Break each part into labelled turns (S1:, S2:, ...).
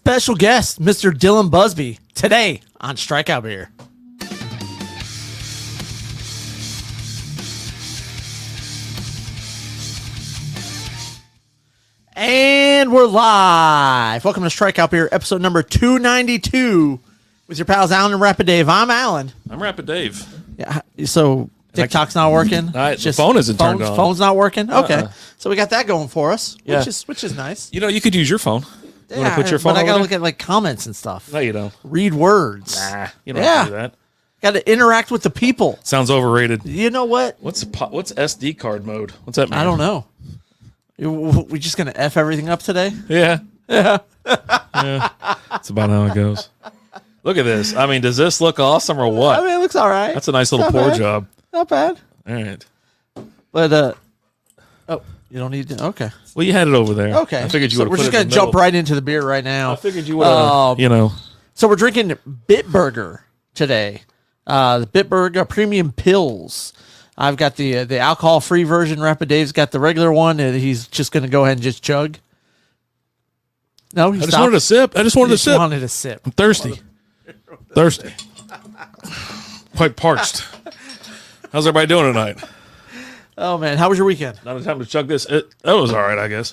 S1: special guest, Mr. Dillon Busby, today on Strikeout Beer. And we're live. Welcome to Strikeout Beer, episode number 292 with your pals Alan and Rapid Dave. I'm Alan.
S2: I'm Rapid Dave.
S1: Yeah, so TikTok's not working.
S2: The phone isn't turned on.
S1: Phone's not working? Okay. So we got that going for us,
S2: Yeah.
S1: which is nice.
S2: You know, you could use your phone. You want to put your phone
S1: but I got to
S2: over
S1: look at like comments and stuff.
S2: there? No, you don't.
S1: Read words.
S2: Nah, you don't have to do that.
S1: Got to interact with the people.
S2: Sounds overrated.
S1: You know what?
S2: What's SD card mode? What's that mean?
S1: I don't know. We just going to F everything up today?
S2: Yeah. Yeah. That's about how it goes. Look at this. I mean, does this look awesome or what?
S1: I mean, it looks all right.
S2: That's a nice little
S1: Not
S2: pour
S1: bad.
S2: job.
S1: Not bad.
S2: All right.
S1: But, you don't need to. Okay.
S2: Well, you had it over there.
S1: Okay.
S2: I figured you would have
S1: We're
S2: put
S1: just
S2: it in
S1: going
S2: the
S1: to jump
S2: middle.
S1: right into the beer right now.
S2: I figured you would have, you know.
S1: So we're drinking Bitburger today. The Bitburger Premium Pills. I've got the alcohol-free version. Rapid Dave's got the regular one, and he's just going to go ahead and just chug. No, he
S2: I just wanted a sip. I just wanted a sip.
S1: Wanted a sip.
S2: I'm thirsty. Thirsty. Quite parched. How's everybody doing tonight?
S1: Oh, man. How was your weekend?
S2: Not a time to chug this. That was all right, I guess.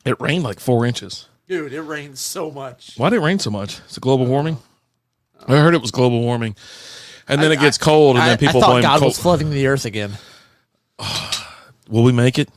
S2: It rained like 4 inches.
S1: Dude, it rained so much.
S2: Why did it rain so much? Is it global warming? I heard it was global warming. And then it gets cold, and then people
S1: I thought
S2: blame
S1: God
S2: cold.
S1: was flooding the earth again.
S2: Will we make it?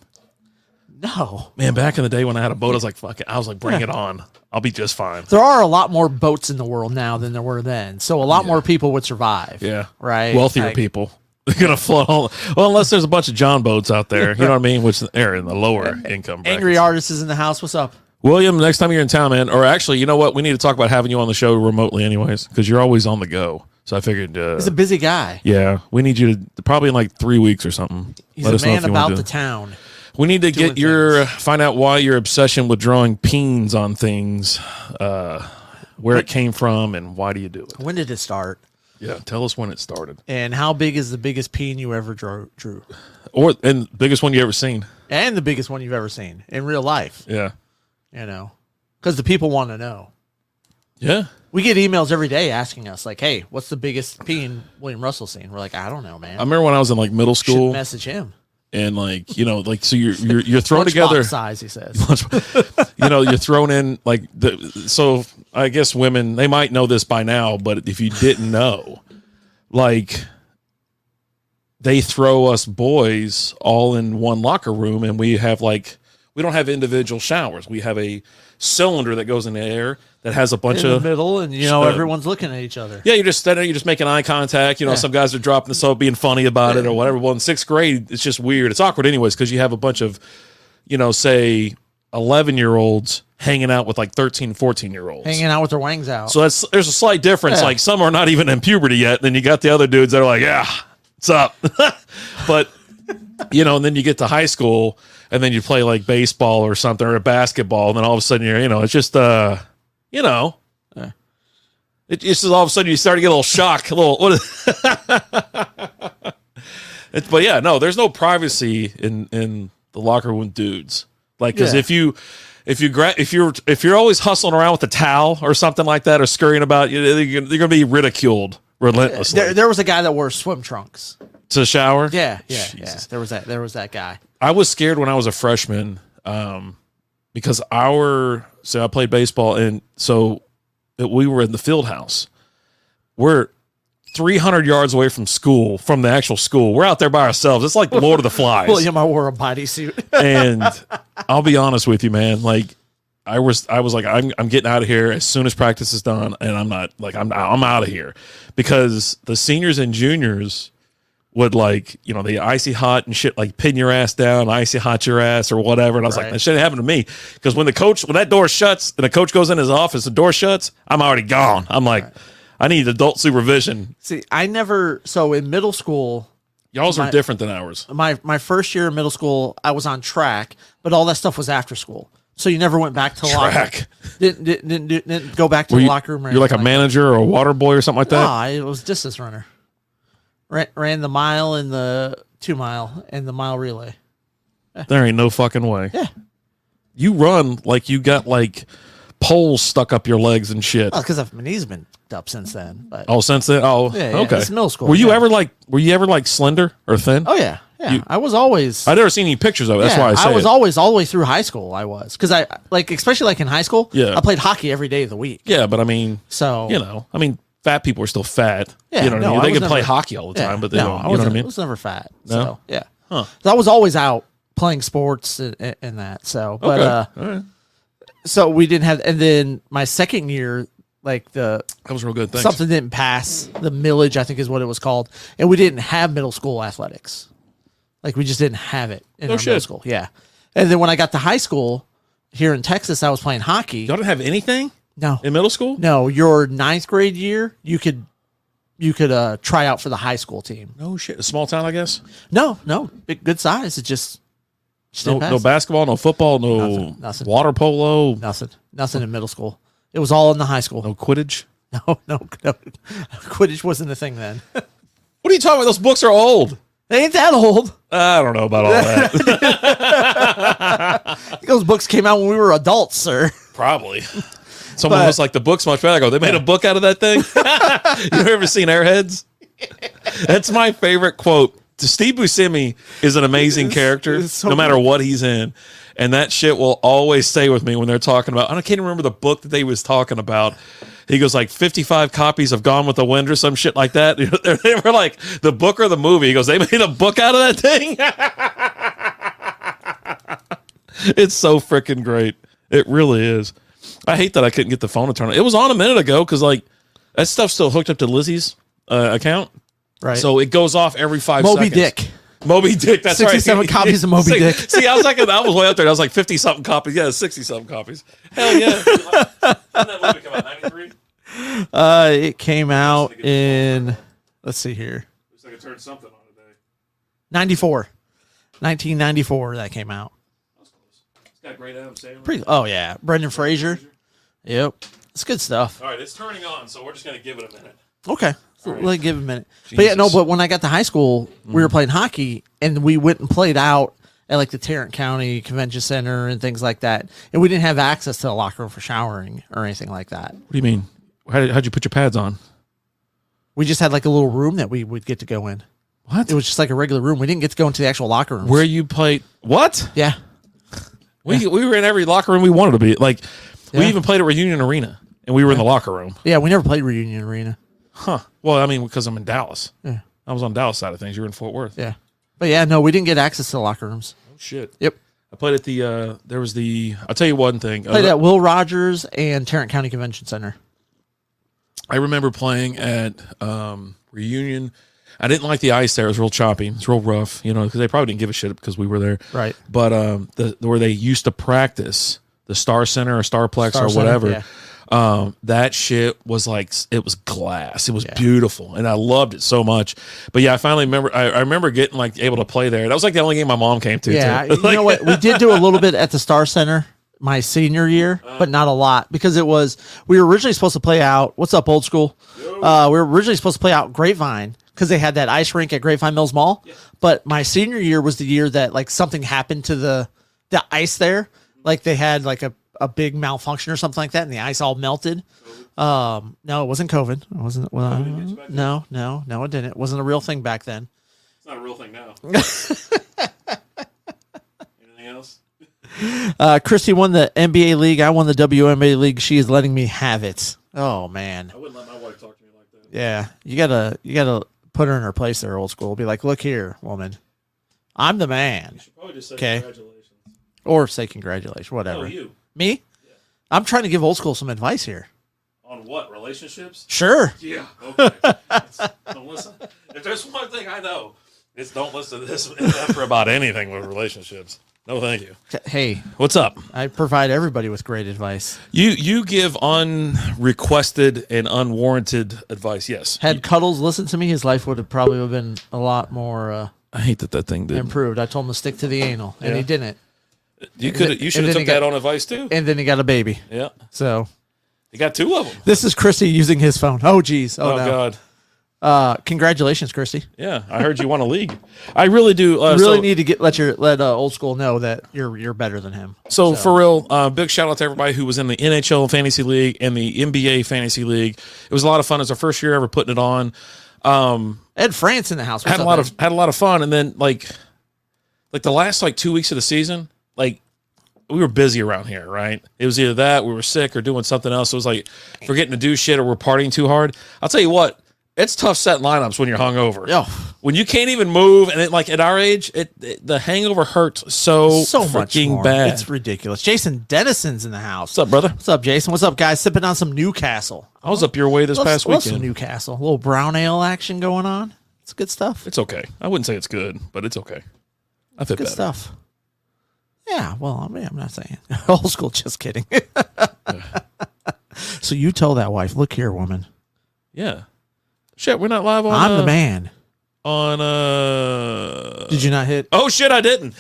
S1: No.
S2: Man, back in the day when I had a boat, I was like, fuck it. I was like, bring it on. I'll be just fine.
S1: There are a lot more boats in the world now than there were then. So a lot more people would survive.
S2: Yeah.
S1: Right?
S2: Wealthier
S1: Like,
S2: people. They're going to flood all. Well, unless there's a bunch of John boats out there. You know what I mean? Which are in the lower income brackets.
S1: Angry Artist is in the house. What's up?
S2: William, next time you're in town, man. Or actually, you know what? We need to talk about having you on the show remotely anyways, because you're always on the go. So I figured.
S1: He's a busy guy.
S2: Yeah. We need you to, probably in like 3 weeks or something.
S1: He's
S2: Let
S1: a
S2: us know
S1: man
S2: if you wanna
S1: about
S2: do
S1: the
S2: it.
S1: town.
S2: We need to
S1: doing
S2: get find out why your obsession with drawing peens on things, where it came from, and why do you do it?
S1: When did it start?
S2: Yeah, tell us when it started,
S1: And how big is the biggest peen you ever drew?
S2: and biggest one you ever seen.
S1: And the biggest one you've ever seen in real life,
S2: Yeah,
S1: you know, because the people want to know.
S2: yeah.
S1: We get emails every day asking us, like, hey, what's the biggest peen William Russell's seen? We're like, I don't know, man.
S2: I remember when I was in like middle
S1: Should
S2: school,
S1: message him.
S2: and like so you're thrown together.
S1: Lunchbox size, he says.
S2: You're thrown in like so I guess women, they might know this by now, but if you didn't know, like they throw us boys all in one locker room, and we don't have individual showers. We have a cylinder that goes in the air that has a bunch
S1: In the
S2: of
S1: middle, and everyone's looking at each other.
S2: yeah, you're just standing there, you're just making eye contact. Some guys are dropping the soap, being funny about it or whatever. Well, in sixth grade, it's just weird. It's awkward anyways, because you have a bunch of, say 11-year-olds hanging out with like 13, 14-year-olds.
S1: Hanging out with their wangs out.
S2: So there's a slight difference.
S1: Yeah.
S2: Like some are not even in puberty yet. Then you got the other dudes that are like, yeah, what's up? But, and then you get to high school and then you play like baseball or something or basketball. And then all of a sudden it's just, it's just all of a sudden you start to get a little shock. But yeah, no, there's no privacy in the locker room with dudes. Like, because if you're always hustling around with a towel or something like that, or scurrying about, you're going to be ridiculed relentlessly.
S1: There was a guy that wore swim trunks.
S2: To shower?
S1: Yeah.
S2: Jesus.
S1: There was that guy.
S2: I was scared when I was a freshman, because I played baseball, and so we were in the field house. We're 300 yards away from the actual school. We're out there by ourselves. It's like Lord of the Flies.
S1: William, I wore a bodysuit.
S2: And I'll be honest with you, man. Like I was like, I'm getting out of here as soon as practice is done, and I'm not like I'm out of here, because the seniors and juniors would they icy hot and shit, like pin your ass down, icy hot your ass or whatever. And I was like, that shit happened to me, because when that door shuts and the coach goes in his office, the door shuts, I'm already gone. I'm like, I need adult supervision.
S1: See, so in middle school,
S2: Y'all's are different than ours.
S1: My first year of middle school, I was on track, but all that stuff was after school. So you never went back to the locker room. Didn't go back to the locker room.
S2: You're like a manager or a water boy or something like that?
S1: No, I was distance runner. Ran the mile and the 2 mile and the mile relay.
S2: There ain't no fucking way.
S1: Yeah.
S2: You run like you got like poles stuck up your legs and shit.
S1: Oh, because my knees been up since then. But
S2: Oh, since then? Oh,
S1: yeah,
S2: okay.
S1: it's middle school.
S2: Were you ever like slender or thin?
S1: Oh yeah. I was always.
S2: I never seen any pictures of it. That's why I say
S1: I was
S2: it.
S1: always all the way through high school. I was because I like especially like in high school.
S2: Yeah.
S1: I played hockey every day of the week.
S2: Yeah, but I mean,
S1: So
S2: fat people are still fat.
S1: Yeah,
S2: You know what
S1: no,
S2: I mean?
S1: I
S2: They
S1: was
S2: can play
S1: never-
S2: hockey all the time, but they don't.
S1: I
S2: You know what I
S1: I
S2: mean?
S1: was never fat.
S2: No?
S1: So yeah.
S2: Huh.
S1: So I was always out playing sports and that. So but
S2: Okay. All right.
S1: so we didn't have, and then my second year, like
S2: That was real good. Thanks.
S1: something didn't pass the millage, I think is what it was called, and we didn't have middle school athletics. Like we just didn't have it in our middle
S2: shit.
S1: school. Yeah, and then when I got to high school here in Texas, I was playing hockey.
S2: Y'all didn't have anything
S1: No,
S2: in middle school?
S1: no, your ninth grade year, you could try out for the high school team.
S2: No shit. A small town, I guess.
S1: No, good size. It just
S2: No,
S1: didn't pass.
S2: no basketball, no football, no
S1: Nothing.
S2: water polo,
S1: Nothing in middle school. It was all in the high school.
S2: no Quidditch.
S1: No. Quidditch wasn't a thing then.
S2: What are you talking about? Those books are old.
S1: They ain't that old.
S2: I don't know about all that.
S1: Those books came out when we were adults, sir.
S2: Probably. Someone
S1: But-
S2: was like, the book's much better. I go, they made a book out of that thing? You ever seen Airheads? That's my favorite quote. Steve Buscemi is an amazing character,
S1: it's so
S2: no matter
S1: good.
S2: what he's in. And that shit will always stay with me when they're talking about, I can't even remember the book that they was talking about. He goes like 55 copies of Gone with the Wind or some shit like that. They were like, the book or the movie? He goes, they made a book out of that thing? It's so freaking great. It really is. I hate that I couldn't get the phone to turn on. It was on a minute ago because like that stuff's still hooked up to Lizzie's account.
S1: Right.
S2: So it goes off every 5
S1: Moby
S2: seconds.
S1: Dick.
S2: Moby Dick, that's
S1: 67
S2: right.
S1: copies of Moby Dick.
S2: See, I was like, I was way up there. I was like 50-something copies. Yeah, 60-something copies. Hell yeah. When did that movie come out? 93?
S1: It came out in, let's see here,
S2: Looks like it turned something on today.
S1: 94. 1994 that came out.
S2: That's close. It's got great Adam Sandler.
S1: Oh, yeah. Brendan Fraser. Yep. It's good stuff.
S2: All right, it's turning on, so we're just going to give it a minute.
S1: Okay.
S2: right.
S1: Let give it a minute. But yeah, no,
S2: Jesus.
S1: but when I got to high school, we were playing hockey and we went and played out at like the Tarrant County Convention Center and things like that. And we didn't have access to the locker room for showering or anything like that.
S2: What do you mean? How'd you put your pads on?
S1: We just had like a little room that we would get to go in.
S2: What?
S1: It was just like a regular room. We didn't get to go into the actual locker rooms.
S2: Where you played? What?
S1: Yeah.
S2: We were in every locker room we wanted to be. Like, we
S1: Yeah.
S2: even played at Reunion Arena, and we were in the locker room.
S1: Yeah, we never played Reunion Arena.
S2: Huh. Well, I mean, because I'm in Dallas.
S1: Yeah.
S2: I was on Dallas side of things. You were in Fort Worth.
S1: Yeah. But yeah, no, we didn't get access to the locker rooms.
S2: Oh, shit.
S1: Yep.
S2: I played at the, I'll tell you one thing.
S1: Played at Will Rogers and Tarrant County Convention Center.
S2: I remember playing at Reunion. I didn't like the ice there. It was real choppy. It was real rough, because they probably didn't give a shit because we were there.
S1: Right.
S2: But where they used to practice, the Star Center or Starplex
S1: Star
S2: or
S1: Center,
S2: whatever,
S1: yeah.
S2: that shit was like, it was glass. It was beautiful, and I loved it so much. But yeah, I finally remember. I remember getting like able to play there. That was like the only game my mom came to.
S1: Yeah.
S2: too.
S1: You know what? We did do a little bit at the Star Center my senior year, but not a lot because we were originally supposed to play out. What's up, old school? We were originally supposed to play out Grapevine because they had that ice rink at Grapevine Mills Mall. Yeah. But my senior year was the year that like something happened to the ice there. Like they had like a big malfunction or something like that, and the ice all melted. No, it wasn't COVID. It wasn't. No, it didn't. It wasn't a real thing back then.
S2: It's not a real thing now. Anything else?
S1: Christy won the NBA league. I won the WNBA league. She is letting me have it. Oh man.
S2: I wouldn't let my wife talk to me like that.
S1: Yeah, you gotta put her in her place there, old school. Be like, look here, woman, I'm the man.
S2: You should probably just say
S1: 'Kay.
S2: congratulations.
S1: Or say congratulations, whatever.
S2: No, you.
S1: Me? Yeah. I'm trying to give old school some advice here.
S2: On what? Relationships?
S1: Sure.
S2: Yeah. Okay. Don't listen. If there's one thing I know, it's don't listen to this ever about anything with relationships. No, thank you.
S1: Hey,
S2: What's up?
S1: I provide everybody with great advice.
S2: You give unrequested and unwarranted advice. Yes.
S1: Had Cuddles listened to me, his life would have probably been a lot more
S2: I hate that thing did.
S1: improved. I told him to stick to the anal, and he didn't.
S2: You should
S1: and
S2: have
S1: then
S2: took
S1: he got-
S2: that on advice too.
S1: And then he got a baby.
S2: Yeah.
S1: So
S2: You got two of them.
S1: this is Christy using his phone. Oh, geez. Oh,
S2: Oh
S1: no.
S2: God.
S1: Congratulations, Christy.
S2: Yeah, I heard you won a league. I really do.
S1: You really need to let old school know that you're better than him.
S2: So for real, big shout out to everybody who was in the NHL Fantasy League and the NBA Fantasy League. It was a lot of fun. It was our first year ever putting it on.
S1: Ed France in the house.
S2: Had a lot of fun, and then like the last 2 weeks of the season, we were busy around here, right? It was either that we were sick or doing something else. It was like forgetting to do shit or we're partying too hard. I'll tell you what. It's tough setting lineups when you're hungover.
S1: Oh.
S2: When you can't even move, and at our age, the hangover hurts so
S1: much more.
S2: bad.
S1: It's ridiculous. Jason Dennison's in the house.
S2: What's up, brother?
S1: What's up, Jason? What's up, guys? Sipping on some Newcastle.
S2: I was up your way this past weekend.
S1: Some Newcastle. A little brown ale action going on. It's good stuff.
S2: It's okay. I wouldn't say it's good, but it's okay. I feel
S1: good
S2: better.
S1: Stuff. Yeah, well, I'm not saying. Old school, just kidding. So you tell that wife, look here, woman.
S2: Yeah. Shit, we're not live on.
S1: I'm the man.
S2: On
S1: Did you not hit?
S2: Oh shit, I didn't.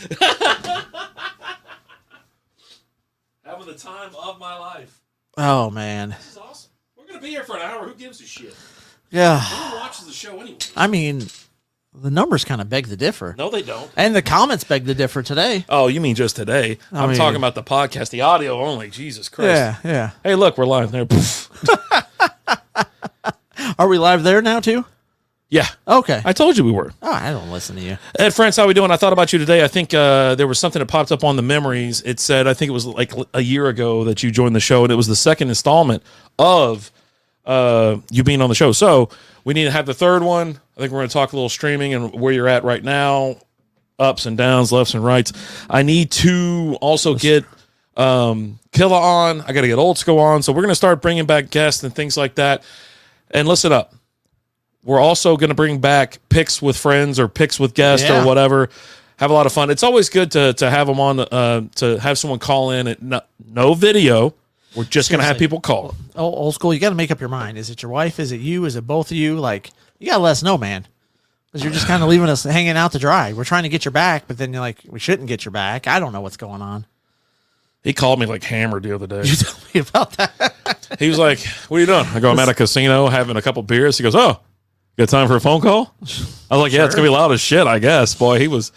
S2: Having the time of my life.
S1: Oh man.
S2: This is awesome. We're gonna be here for an hour. Who gives a shit?
S1: Yeah.
S2: Who watches the show anyway?
S1: I mean, the numbers kind of beg to differ.
S2: No, they don't.
S1: And the comments beg to differ today.
S2: Oh, you mean just today? I'm talking about the podcast, the audio only. Jesus Christ.
S1: Yeah.
S2: Hey, look, we're live there.
S1: Are we live there now too?
S2: Yeah.
S1: Okay.
S2: I told you we were.
S1: Oh, I don't listen to you.
S2: Ed France, how we doing? I thought about you today. I think there was something that popped up on the memories. It said, I think it was like a year ago that you joined the show, and it was the second installment of you being on the show. So we need to have the third one. I think we're going to talk a little streaming and where you're at right now, ups and downs, lefts and rights. I need to also get Killa on. I got to get Old School on. So we're going to start bringing back guests and things like that. And listen up. We're also going to bring back picks with friends or picks with guests or whatever. Have a lot of fun. It's always good to have them on, to have someone call in. No video. We're just going to have people call.
S1: Oh, Old School, you got to make up your mind. Is it your wife? Is it you? Is it both of you? Like, you got to let us know, man. Because you're just kind of leaving us hanging out to dry. We're trying to get your back, but then you're like, we shouldn't get your back. I don't know what's going on.
S2: He called me like hammered the other day.
S1: You told me about that.
S2: He was like, what are you doing? I go, I'm at a casino having a couple beers. He goes, oh, got time for a phone call? I was like, yeah, it's going to be loud as shit, I guess. Boy, he was.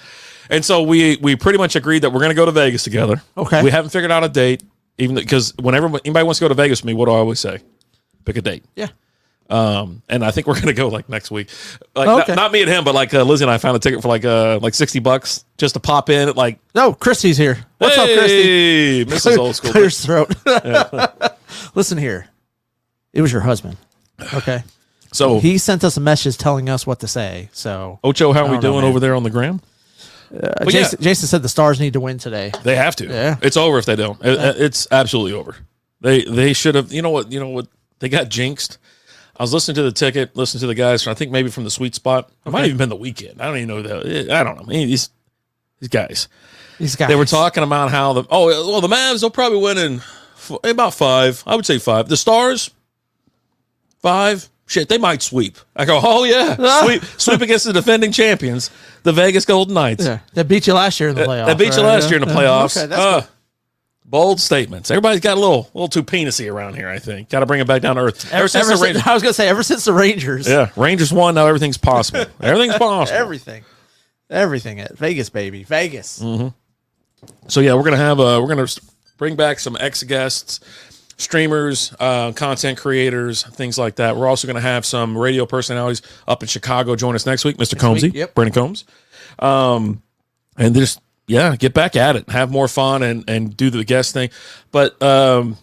S2: And so we pretty much agreed that we're going to go to Vegas together.
S1: Okay.
S2: We haven't figured out a date, even because whenever anybody wants to go to Vegas with me, what do I always say? Pick a date.
S1: Yeah.
S2: And I think we're going to go like next week. Like
S1: okay.
S2: not me and him, but like Lizzie and I found a ticket for like $60 just to pop in at like.
S1: No, Christy's here. What's up, Christy?
S2: Mrs. Old School.
S1: Clear his throat. Listen here. It was your husband. Okay.
S2: So
S1: he sent us a message telling us what to say. So
S2: Ocho, how are we doing over there on the gram?
S1: Jason said the Stars need to win today.
S2: They have to.
S1: Yeah.
S2: It's over if they don't. It's absolutely over. They should have. You know what? They got jinxed. I was listening to the ticket, listening to the guys. I think maybe from the Sweet Spot. It might have even been the weekend. I don't even know that. I don't know. I mean, these guys. They were talking about how the Mavs, they'll probably win in about 5. I would say 5. The Stars, 5. Shit, they might sweep. I go, oh yeah, sweep against the defending champions, the Vegas Golden Knights.
S1: Yeah. That beat you last year in the playoffs.
S2: That beat you last year in the playoffs.
S1: Okay, that's cool.
S2: Bold statements. Everybody's got a little too penisy around here, I think. Got to bring it back down to earth.
S1: I was going to say, ever since the Rangers.
S2: Yeah, Rangers won, now everything's possible. Everything's possible.
S1: Everything at Vegas, baby. Vegas.
S2: Mm-hmm. So, yeah, we're going to bring back some ex-guests, streamers, content creators, things like that. We're also going to have some radio personalities up in Chicago join us next week. Mr. Combsy,
S1: yep.
S2: Brandon Combs. And just... yeah, get back at it, have more fun, and do the guest thing. But the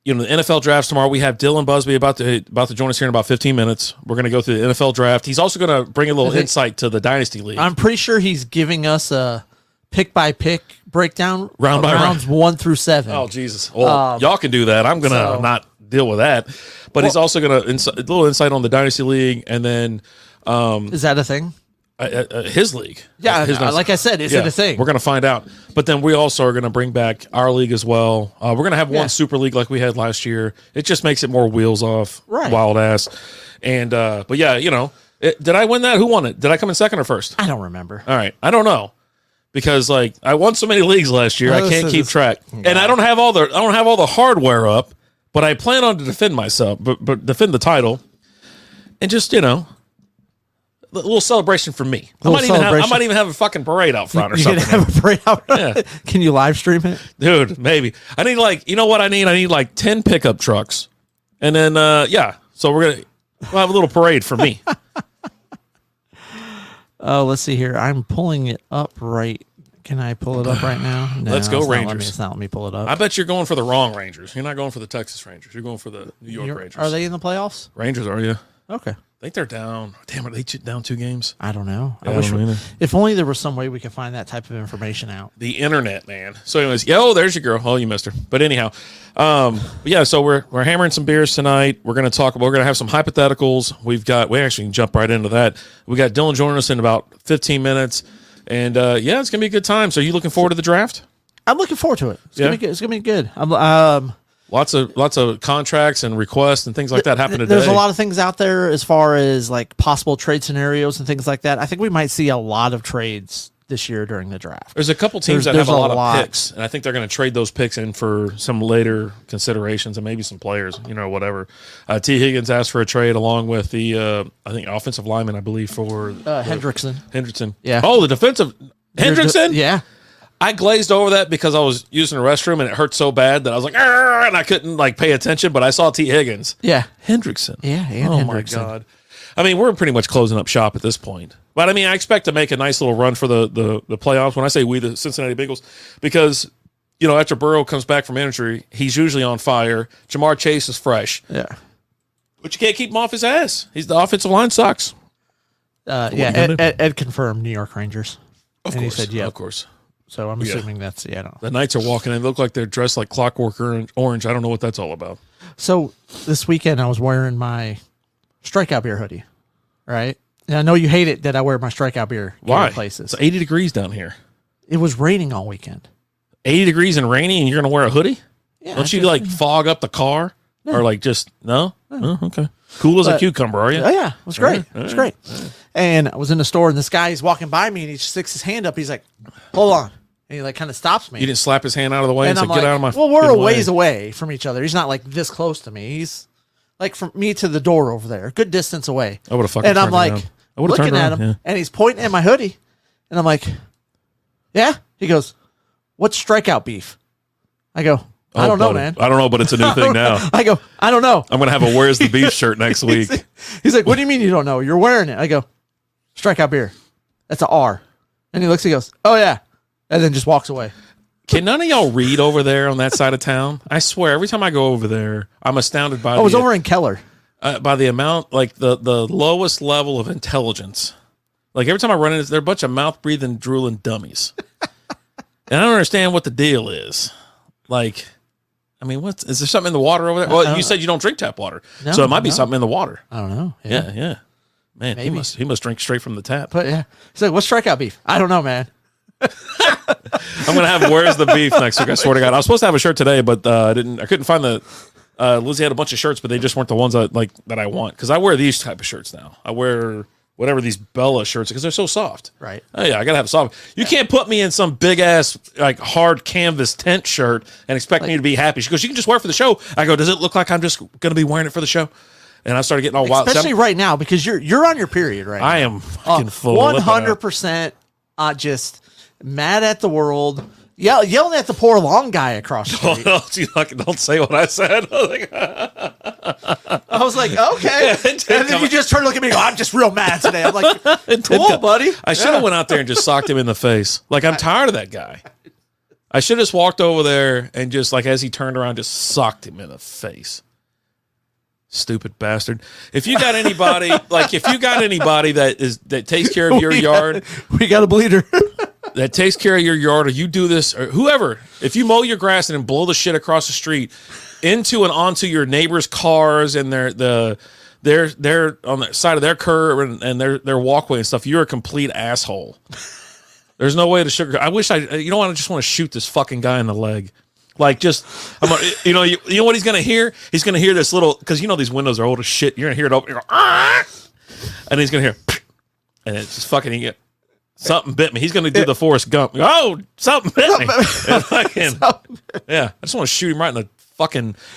S2: NFL drafts tomorrow. We have Dillon Busby about to join us here in about 15 minutes. We're going to go through the NFL draft. He's also going to bring a little insight to the Dynasty League.
S1: I'm pretty sure he's giving us a pick by pick breakdown,
S2: round by
S1: rounds
S2: round.
S1: 1 through 7.
S2: Oh Jesus! Well, y'all can do that. I'm going to not deal with that. But he's also going to a little insight on the Dynasty League, and then
S1: is that a thing?
S2: His league.
S1: Yeah, like I said, is it a thing?
S2: We're going to find out. But then we also are going to bring back our league as well. We're going to have one super league like we had last year. It just makes it more wheels off,
S1: right?
S2: Wild ass. And but yeah, did I win that? Who won it? Did I come in second or first?
S1: I don't remember.
S2: All right, I don't know because I won so many leagues last year, I can't keep track, and I don't have all the hardware up. But I plan on to defend myself, but defend the title. and just a little celebration for me. I might even have a fucking parade out front or
S1: You
S2: something.
S1: can have a parade out front?
S2: Yeah.
S1: Can you live stream it?
S2: Dude, maybe. I need you know what I need? I need like 10 pickup trucks. And then, so we'll have a little parade for me.
S1: Oh, let's see here. I'm pulling it up right. Can I pull it up right now? No,
S2: Let's go,
S1: it's not
S2: Rangers.
S1: It's not letting me pull it up.
S2: I bet you're going for the wrong Rangers. You're not going for the Texas Rangers. You're going for the New York Rangers.
S1: Are they in the playoffs?
S2: Rangers, are you?
S1: Okay.
S2: I think they're down. Damn, are they down 2 games?
S1: I don't know.
S2: Yeah,
S1: I wish
S2: I don't know either.
S1: if only there was some way we could find that type of information out.
S2: The internet, man. So anyways, there's your girl. Oh, you missed her. But anyhow, so we're hammering some beers tonight. We're going to have some hypotheticals. We actually can jump right into that. We got Dillon joining us in about 15 minutes. And it's going to be a good time. So are you looking forward to the draft?
S1: I'm looking forward to it. It's
S2: Yeah.
S1: gonna be good. It's gonna be good. I'm
S2: Lots of contracts and requests and things like that happen today.
S1: There's a lot of things out there as far as like possible trade scenarios and things like that. I think we might see a lot of trades this year during the draft.
S2: There's a couple teams that
S1: There's
S2: have a
S1: a
S2: lot
S1: lot.
S2: of picks, and I think they're going to trade those picks in for some later considerations and maybe some players, whatever. T. Higgins asked for a trade along with the I think offensive lineman, I believe, for
S1: Hendrickson.
S2: Yeah. Oh, the defensive Hendrickson.
S1: Yeah.
S2: I glazed over that because I was using the restroom and it hurt so bad that I was like, "Arr!" And I couldn't pay attention. But I saw T. Higgins.
S1: Yeah.
S2: Hendrickson.
S1: Yeah. And
S2: Oh my
S1: Hendrickson.
S2: God. I mean, we're pretty much closing up shop at this point. But I mean, I expect to make a nice little run for the playoffs. When I say we, the Cincinnati Bengals, because after Burrow comes back from injury, he's usually on fire. Jamar Chase is fresh.
S1: Yeah.
S2: But you can't keep him off his ass. The offensive line sucks.
S1: Ed confirmed New York Rangers.
S2: Of
S1: and
S2: course.
S1: He said, yeah.
S2: Of course.
S1: So I'm assuming that's, no.
S2: The Knights are walking in. They look like they're dressed like Clockwork Orange. I don't know what that's all about.
S1: So this weekend I was wearing my Strikeout Beer hoodie, right? And I know you hate it that I wear my Strikeout Beer
S2: Why?
S1: places.
S2: It's 80 degrees down here.
S1: It was raining all weekend.
S2: 80 degrees and rainy, and you're going to wear a hoodie?
S1: Yeah,
S2: Don't you fog up the car? Or no? Oh, okay. Cool as a cucumber, are you?
S1: Oh, yeah. It was great. It was great. And I was in the store, and this guy's walking by me, and he sticks his hand up. He's like, hold on. And he kind of stops me.
S2: You didn't slap his hand out of the way and,
S1: and
S2: say,
S1: I'm
S2: get out of my
S1: well, we're
S2: fucking
S1: a
S2: way.
S1: ways away from each other. He's not this close to me. He's from me to the door over there, good distance away.
S2: I would have fucking
S1: And I'm
S2: turned around. I would've
S1: looking
S2: turned
S1: at
S2: around,
S1: him,
S2: yeah.
S1: and he's pointing at my hoodie. And I'm like, yeah? He goes, what's strikeout beef? I go, I don't know,
S2: buddy.
S1: man.
S2: I don't know, but it's a new thing now.
S1: I go, I don't know.
S2: I'm going to have a Where's the Beef shirt next week.
S1: He's like, what do you mean you don't know? You're wearing it. I go, strikeout beer. That's an R. And he looks, he goes, oh, yeah. And then just walks away.
S2: Can none of y'all read over there on that side of town? I swear, every time I go over there, I'm astounded by
S1: I was over in Keller.
S2: by the amount, the lowest level of intelligence. Like every time I run into, they're a bunch of mouth breathing, drooling dummies. And I don't understand what the deal is. Like, I mean, is there something in the water over there? Well, you said you don't drink tap water,
S1: No,
S2: so it might be
S1: no.
S2: something in the water.
S1: I don't know.
S2: Yeah. Man,
S1: Maybe.
S2: he must drink straight from the tap.
S1: But yeah. He's like, what's strikeout beef? I don't know, man.
S2: I'm gonna have Where's the Beef next week. I swear to God, I was supposed to have a shirt today, but I couldn't find the. Lizzie had a bunch of shirts, but they just weren't the ones that I want because I wear these type of shirts now. I wear whatever these Bella shirts because they're so soft.
S1: Right.
S2: Oh yeah, I gotta have soft. You can't put me in some big ass hard canvas tent shirt and expect me to be happy. She goes, you can just wear it for the show. I go, does it look like I'm just gonna be wearing it for the show? And I started getting all wild.
S1: Especially right now because you're on your period right now.
S2: I am fucking full.
S1: 100% just mad at the world. Yelling at the poor long guy across the street.
S2: Don't say what I said.
S1: I was like, okay. And then you just turn to look at me and go, I'm just real mad today. I'm like, cool, buddy.
S2: I should have went out there and just socked him in the face. I'm tired of that guy. I should have just walked over there and just as he turned around, just socked him in the face. Stupid bastard. If you got anybody, that takes care of your yard,
S1: we got a bleeder.
S2: that takes care of your yard, or you do this, or whoever, if you mow your grass and then blow the shit across the street into and onto your neighbor's cars and they're on the side of their curb and their walkway and stuff, you're a complete asshole. There's no way to sugar. I wish I just want to shoot this fucking guy in the leg. You know what he's gonna hear? He's gonna hear this little, because these windows are old as shit. You're gonna hear it open. You go, ah! And he's gonna hear, and it's just fucking. Something bit me. He's gonna do the Forrest Gump. Oh, something bit me. Yeah, I just want to shoot him right in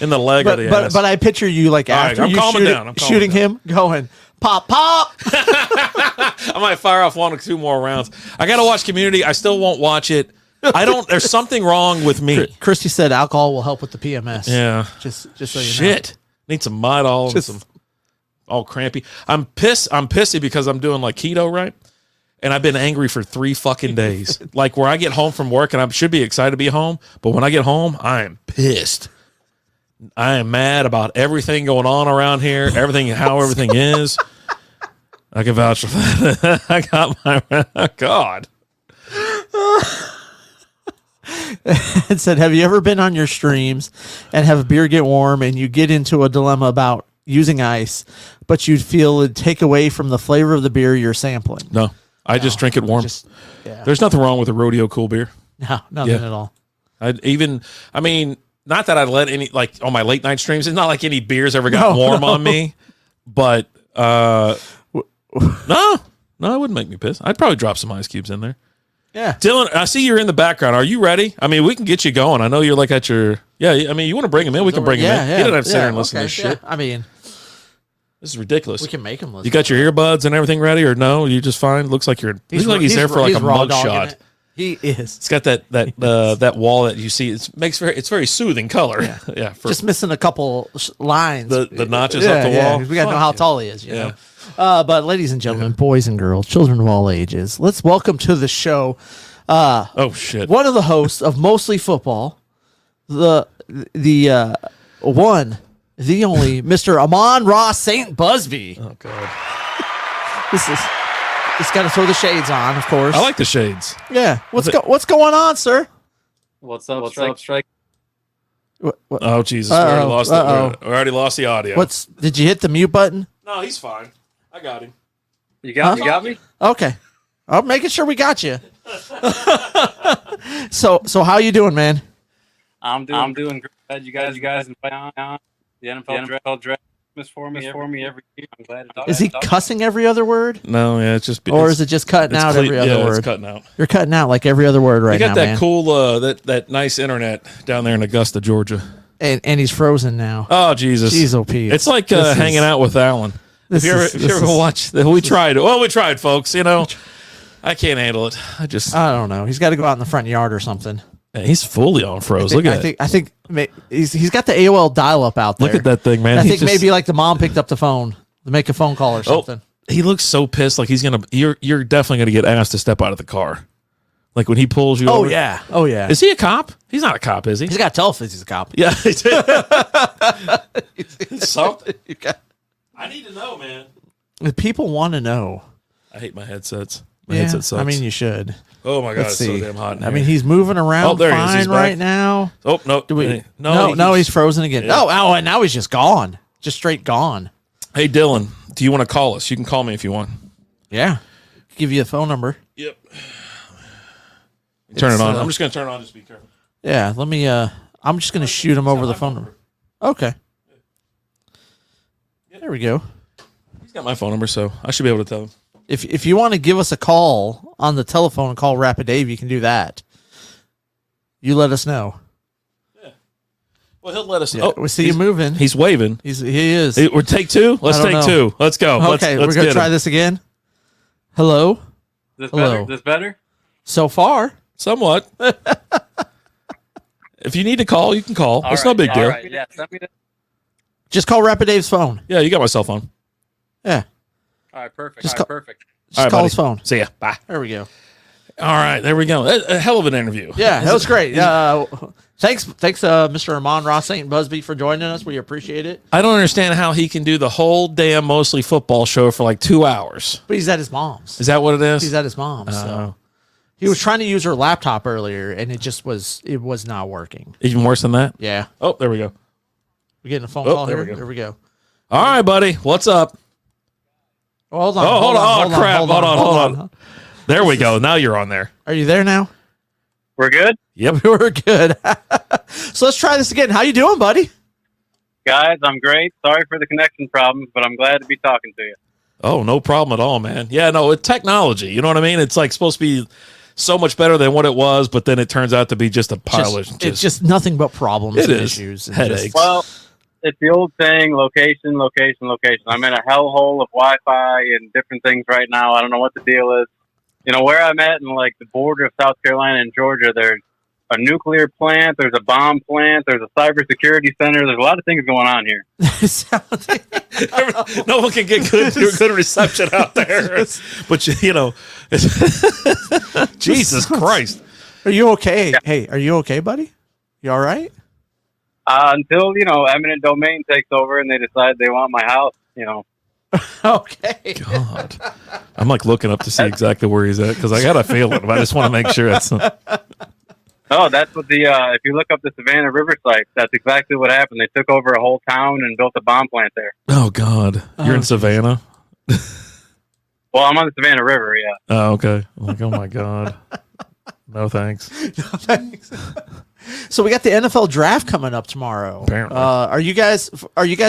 S2: the leg of the ass.
S1: But I picture you after
S2: I'm
S1: you
S2: calming down. I'm calming
S1: shooting
S2: down.
S1: him, going, Pop, pop.
S2: I might fire off 1 or 2 more rounds. I got to watch Community. I still won't watch it. There's something wrong with me.
S1: Christy said alcohol will help with the PMS.
S2: Yeah.
S1: Just so you know.
S2: Shit. Need some Midol and some all crampy. I'm pissy because I'm doing like keto, right? And I've been angry for 3 fucking days. Like where I get home from work and I should be excited to be home, but when I get home, I am pissed. I am mad about everything going on around here, how everything is. I can vouch for that. I got my God.
S1: It said, have you ever been on your streams and have a beer get warm and you get into a dilemma about using ice, but you'd feel it'd take away from the flavor of the beer you're sampling?
S2: No, I just drink it warm. There's nothing wrong with a rodeo cool beer.
S1: No, nothing at all.
S2: Not that I'd let any, like on my late night streams, it's not like any beers ever got warm on me, but no, it wouldn't make me piss. I'd probably drop some ice cubes in there.
S1: Yeah.
S2: Dillon, I see you're in the background. Are you ready? I mean, we can get you going. I know you're like at your, you want to bring him in? We can bring him in. You don't have to sit here and listen to this shit.
S1: I mean,
S2: this is ridiculous.
S1: we can make him listen.
S2: You got your earbuds and everything ready, or no? You just fine? Looks like he's there for like a mug shot.
S1: He is.
S2: It's got that wall that you see. It's very soothing color. Yeah.
S1: Just missing a couple lines.
S2: The notches up the wall.
S1: We got to know how tall he is. You know. But ladies and gentlemen, boys and girls, children of all ages, let's welcome to the show.
S2: Oh shit!
S1: One of the hosts of Mostly Football, the one, the only, Mr. Amon-Ra St. Busby.
S2: Oh god.
S1: He's got to throw the shades on, of course.
S2: I like the shades.
S1: Yeah. What's going on, sir?
S3: What's up, Strike?
S1: What?
S2: Oh Jesus! We already lost the audio.
S1: Did you hit the mute button?
S2: No, he's fine. I got him.
S3: You got me?
S1: Okay. I'm making sure we got you. So how you doing, man?
S3: I'm doing great. You guys invite on the NFL draft for me every year. I'm glad to talk.
S1: Is he cussing every other word?
S2: No, yeah, it's just.
S1: Or is it just cutting out every other word?
S2: It's cutting out.
S1: You're cutting out like every other word right now,
S2: You got that
S1: man.
S2: cool, that nice internet down there in Augusta, Georgia.
S1: And he's frozen now.
S2: Oh Jesus!
S1: Jeez, oh Pete.
S2: It's like hanging out with Alan. If you ever watch, we tried. Well, we tried, folks. You know, I can't handle it. I
S1: don't know. He's got to go out in the front yard or something.
S2: Man, he's fully on froze. Look at that.
S1: I think he's got the AOL dial-up out there.
S2: Look at that thing, man.
S1: I think maybe like the mom picked up the phone to make a phone call or something.
S2: He looks so pissed. Like you're definitely gonna get asked to step out of the car. Like when he pulls you over.
S1: Oh yeah.
S2: Is he a cop? He's not a cop, is he?
S1: He's got to tell if he's a cop.
S2: Yeah. Something. I need to know, man.
S1: People want to know.
S2: I hate my headsets. My headset sucks.
S1: I mean, you should.
S2: Oh my god,
S1: Let's
S2: it's
S1: see.
S2: so damn hot in here.
S1: I mean, he's moving around
S2: there he is. He's
S1: fine
S2: back.
S1: right now.
S2: Oh no,
S1: No, he's frozen again.
S2: Yeah.
S1: Oh, and now he's just gone. Just straight gone.
S2: Hey, Dillon, do you want to call us? You can call me if you want.
S1: Yeah. Give you a phone number.
S2: Yep. Turn it on. I'm just going to turn it on. Just be careful.
S1: Yeah, let me, I'm just going to shoot him over the phone number. Okay. There we go.
S2: He's got my phone number, so I should be able to tell him.
S1: If you want to give us a call on the telephone and call Rapid Dave, you can do that. You let us know.
S2: Yeah. Well, he'll let us
S1: Yeah,
S2: know.
S1: we see you moving.
S2: He's waving.
S1: He is.
S2: We're take 2? Let's take 2. Let's go.
S1: Okay,
S2: let's
S1: we're going to try this again. Hello? Hello.
S3: This better?
S1: So far.
S2: Somewhat. If you need to call, you can call. It's no big deal.
S3: All right. Yeah, send me
S1: Just call Rapid Dave's phone.
S2: Yeah, you got my cell phone.
S1: Yeah.
S3: All right, perfect.
S1: Just
S3: perfect.
S1: Just call his phone.
S2: See ya. Bye.
S1: There we go.
S2: All right, there we go. A hell of an interview.
S1: Yeah, that was great. Thanks, Mr. Amon-Ra St. Busby for joining us. We appreciate it.
S2: I don't understand how he can do the whole damn Mostly Football show for like 2 hours.
S1: But he's at his mom's.
S2: Is that what it is?
S1: He's at his mom's. So. He was trying to use her laptop earlier, and it was not working.
S2: Even worse than that?
S1: Yeah.
S2: Oh, there we go.
S1: We're getting a phone call
S2: there
S1: here.
S2: we go.
S1: Here we go.
S2: All right, buddy. What's up?
S1: Oh, hold on.
S2: Hold on. There we go. Now you're on there.
S1: Are you there now?
S3: We're good?
S2: Yep.
S1: We're good. So let's try this again. How you doing, buddy?
S3: Guys, I'm great. Sorry for the connection problems, but I'm glad to be talking to you.
S2: Oh, no problem at all, man. Yeah, no, it's technology. You know what I mean? It's like supposed to be so much better than what it was, but then it turns out to be just a pile of
S1: It's just nothing but problems and
S2: is.
S1: issues. And
S2: Headaches.
S3: Well, it's the old saying, location, location, location. I'm in a hellhole of Wi-Fi and different things right now. I don't know what the deal is. You know, where I'm at in like the border of South Carolina and Georgia, there's a nuclear plant, there's a bomb plant, there's a cybersecurity center. There's a lot of things going on here.
S2: No one can get good reception out there. But, Jesus Christ.
S1: Are you okay? Yeah. Hey, are you okay, buddy? You all right?
S3: Until, eminent domain takes over and they decide they want my house,
S1: Okay.
S2: God. I'm like looking up to see exactly where he's at because I got a feeling, but I just want to make sure it's not.
S3: Oh, that's what if you look up the Savannah River site, that's exactly what happened. They took over a whole town and built a bomb plant there.
S2: Oh, God. You're in Savannah?
S3: Well, I'm on the Savannah River, yeah.
S2: Oh, okay. I'm like, oh, my God. No, thanks.
S1: No, thanks. So we got the NFL draft coming up tomorrow.
S2: Apparently.
S1: Are you guys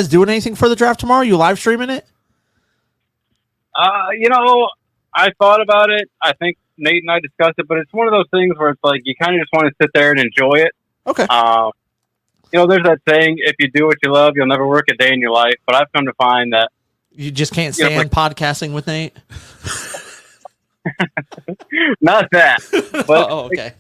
S1: doing anything for the draft tomorrow? You live streaming it?
S3: I thought about it. I think Nate and I discussed it, but it's one of those things where it's like you kind of just want to sit there and enjoy it.
S1: Okay.
S3: There's that saying, if you do what you love, you'll never work a day in your life. But I've come to find that
S1: you just can't stand podcasting with Nate.
S3: Not that. But
S1: okay.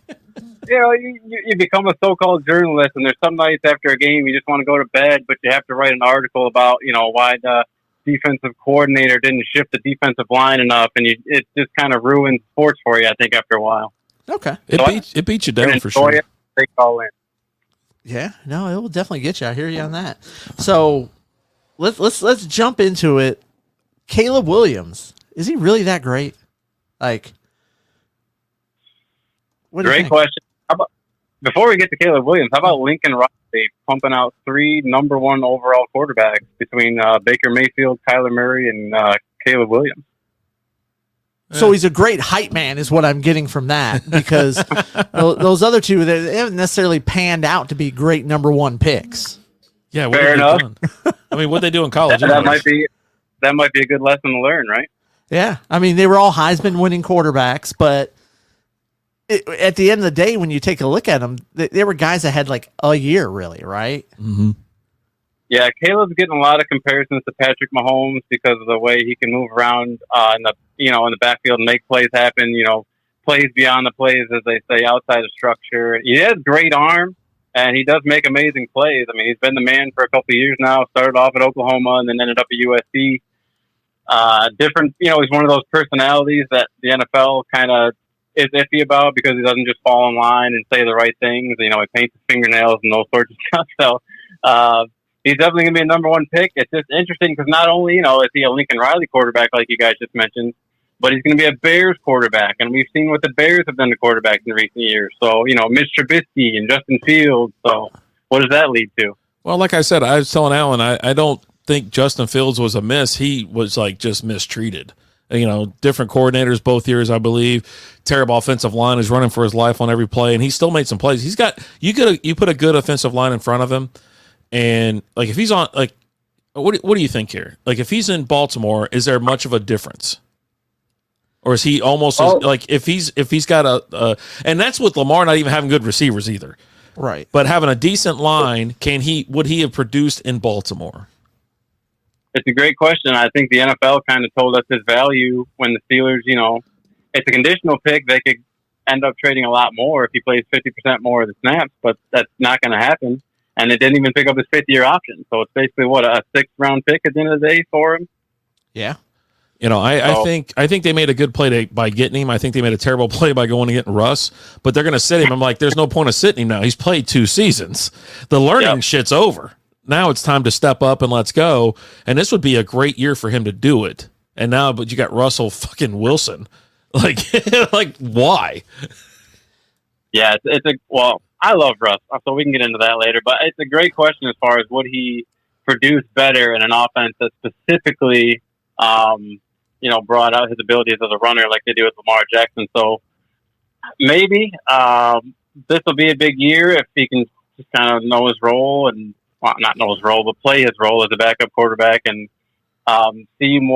S3: You become a so-called journalist, and there's some nights after a game you just want to go to bed, but you have to write an article about why the defensive coordinator didn't shift the defensive line enough, and it just kind of ruins sports for you, I think, after a while.
S1: Okay.
S2: It beats you down for sure.
S3: Take it all in.
S1: Yeah, no, it will definitely get you. I hear you on that. So let's jump into it. Caleb Williams, is he really that great? Like,
S3: great question. How about, before we get to Caleb Williams, how about Lincoln Riley pumping out 3 number 1 overall quarterbacks between Baker Mayfield, Kyler Murray, and Caleb Williams?
S1: So he's a great hype man is what I'm getting from that, because those other two, they haven't necessarily panned out to be great number 1 picks.
S2: Yeah,
S3: fair enough.
S2: I mean, what they do in college?
S3: that might be a good lesson to learn, right?
S1: Yeah, I mean, they were all Heisman winning quarterbacks, but at the end of the day, when you take a look at them, they were guys that had like a year, really, right?
S2: Mm-hmm.
S3: Yeah, Caleb's getting a lot of comparisons to Patrick Mahomes because of the way he can move around in the backfield and make plays happen. Plays beyond the plays, as they say, outside of structure. He has great arm, and he does make amazing plays. I mean, he's been the man for a couple of years now. Started off at Oklahoma and then ended up at USC. He's one of those personalities that the NFL kind of is iffy about because he doesn't just fall in line and say the right things. He paints his fingernails and those sorts of stuff. So he's definitely going to be a number 1 pick. It's just interesting because not only, is he a Lincoln Riley quarterback like you guys just mentioned, but he's going to be a Bears quarterback. And we've seen what the Bears have done to quarterbacks in recent years. So, Mitch Trubisky and Justin Fields. So what does that lead to?
S2: Well, like I said, I was telling Alan, I don't think Justin Fields was a miss. He was like just mistreated. Different coordinators both years, I believe. Terrible offensive line. Is running for his life on every play, and he still made some plays. He's got you put a good offensive line in front of him, and like if he's on what do you think here? Like if he's in Baltimore, is there much of a difference, or is he almost like if he's got a and that's with Lamar not even having good receivers either,
S1: right?
S2: But having a decent line, would he have produced in Baltimore?
S3: It's a great question. I think the NFL kind of told us his value when the Steelers, it's a conditional pick. They could end up trading a lot more if he plays 50% more of the snaps, but that's not going to happen. And they didn't even pick up his 5th-year option. So it's basically, a 6th-round pick at the end of the day for him?
S1: Yeah.
S2: I think they made a good play by getting him. I think they made a terrible play by going and getting Russ, but they're going to sit him. I'm like, there's no point of sitting him now. He's played 2 seasons. The learning shit's over. Now it's time to step up and let's go. And this would be a great year for him to do it. And now, but you got Russell fucking Wilson. Like why?
S3: Yeah, I love Russ, so we can get into that later. But it's a great question as far as would he produce better in an offense that specifically, brought out his abilities as a runner like they do with Lamar Jackson. So maybe this will be a big year if he can just kind of know his role and. Well, not know his role, but play his role as a backup quarterback and see him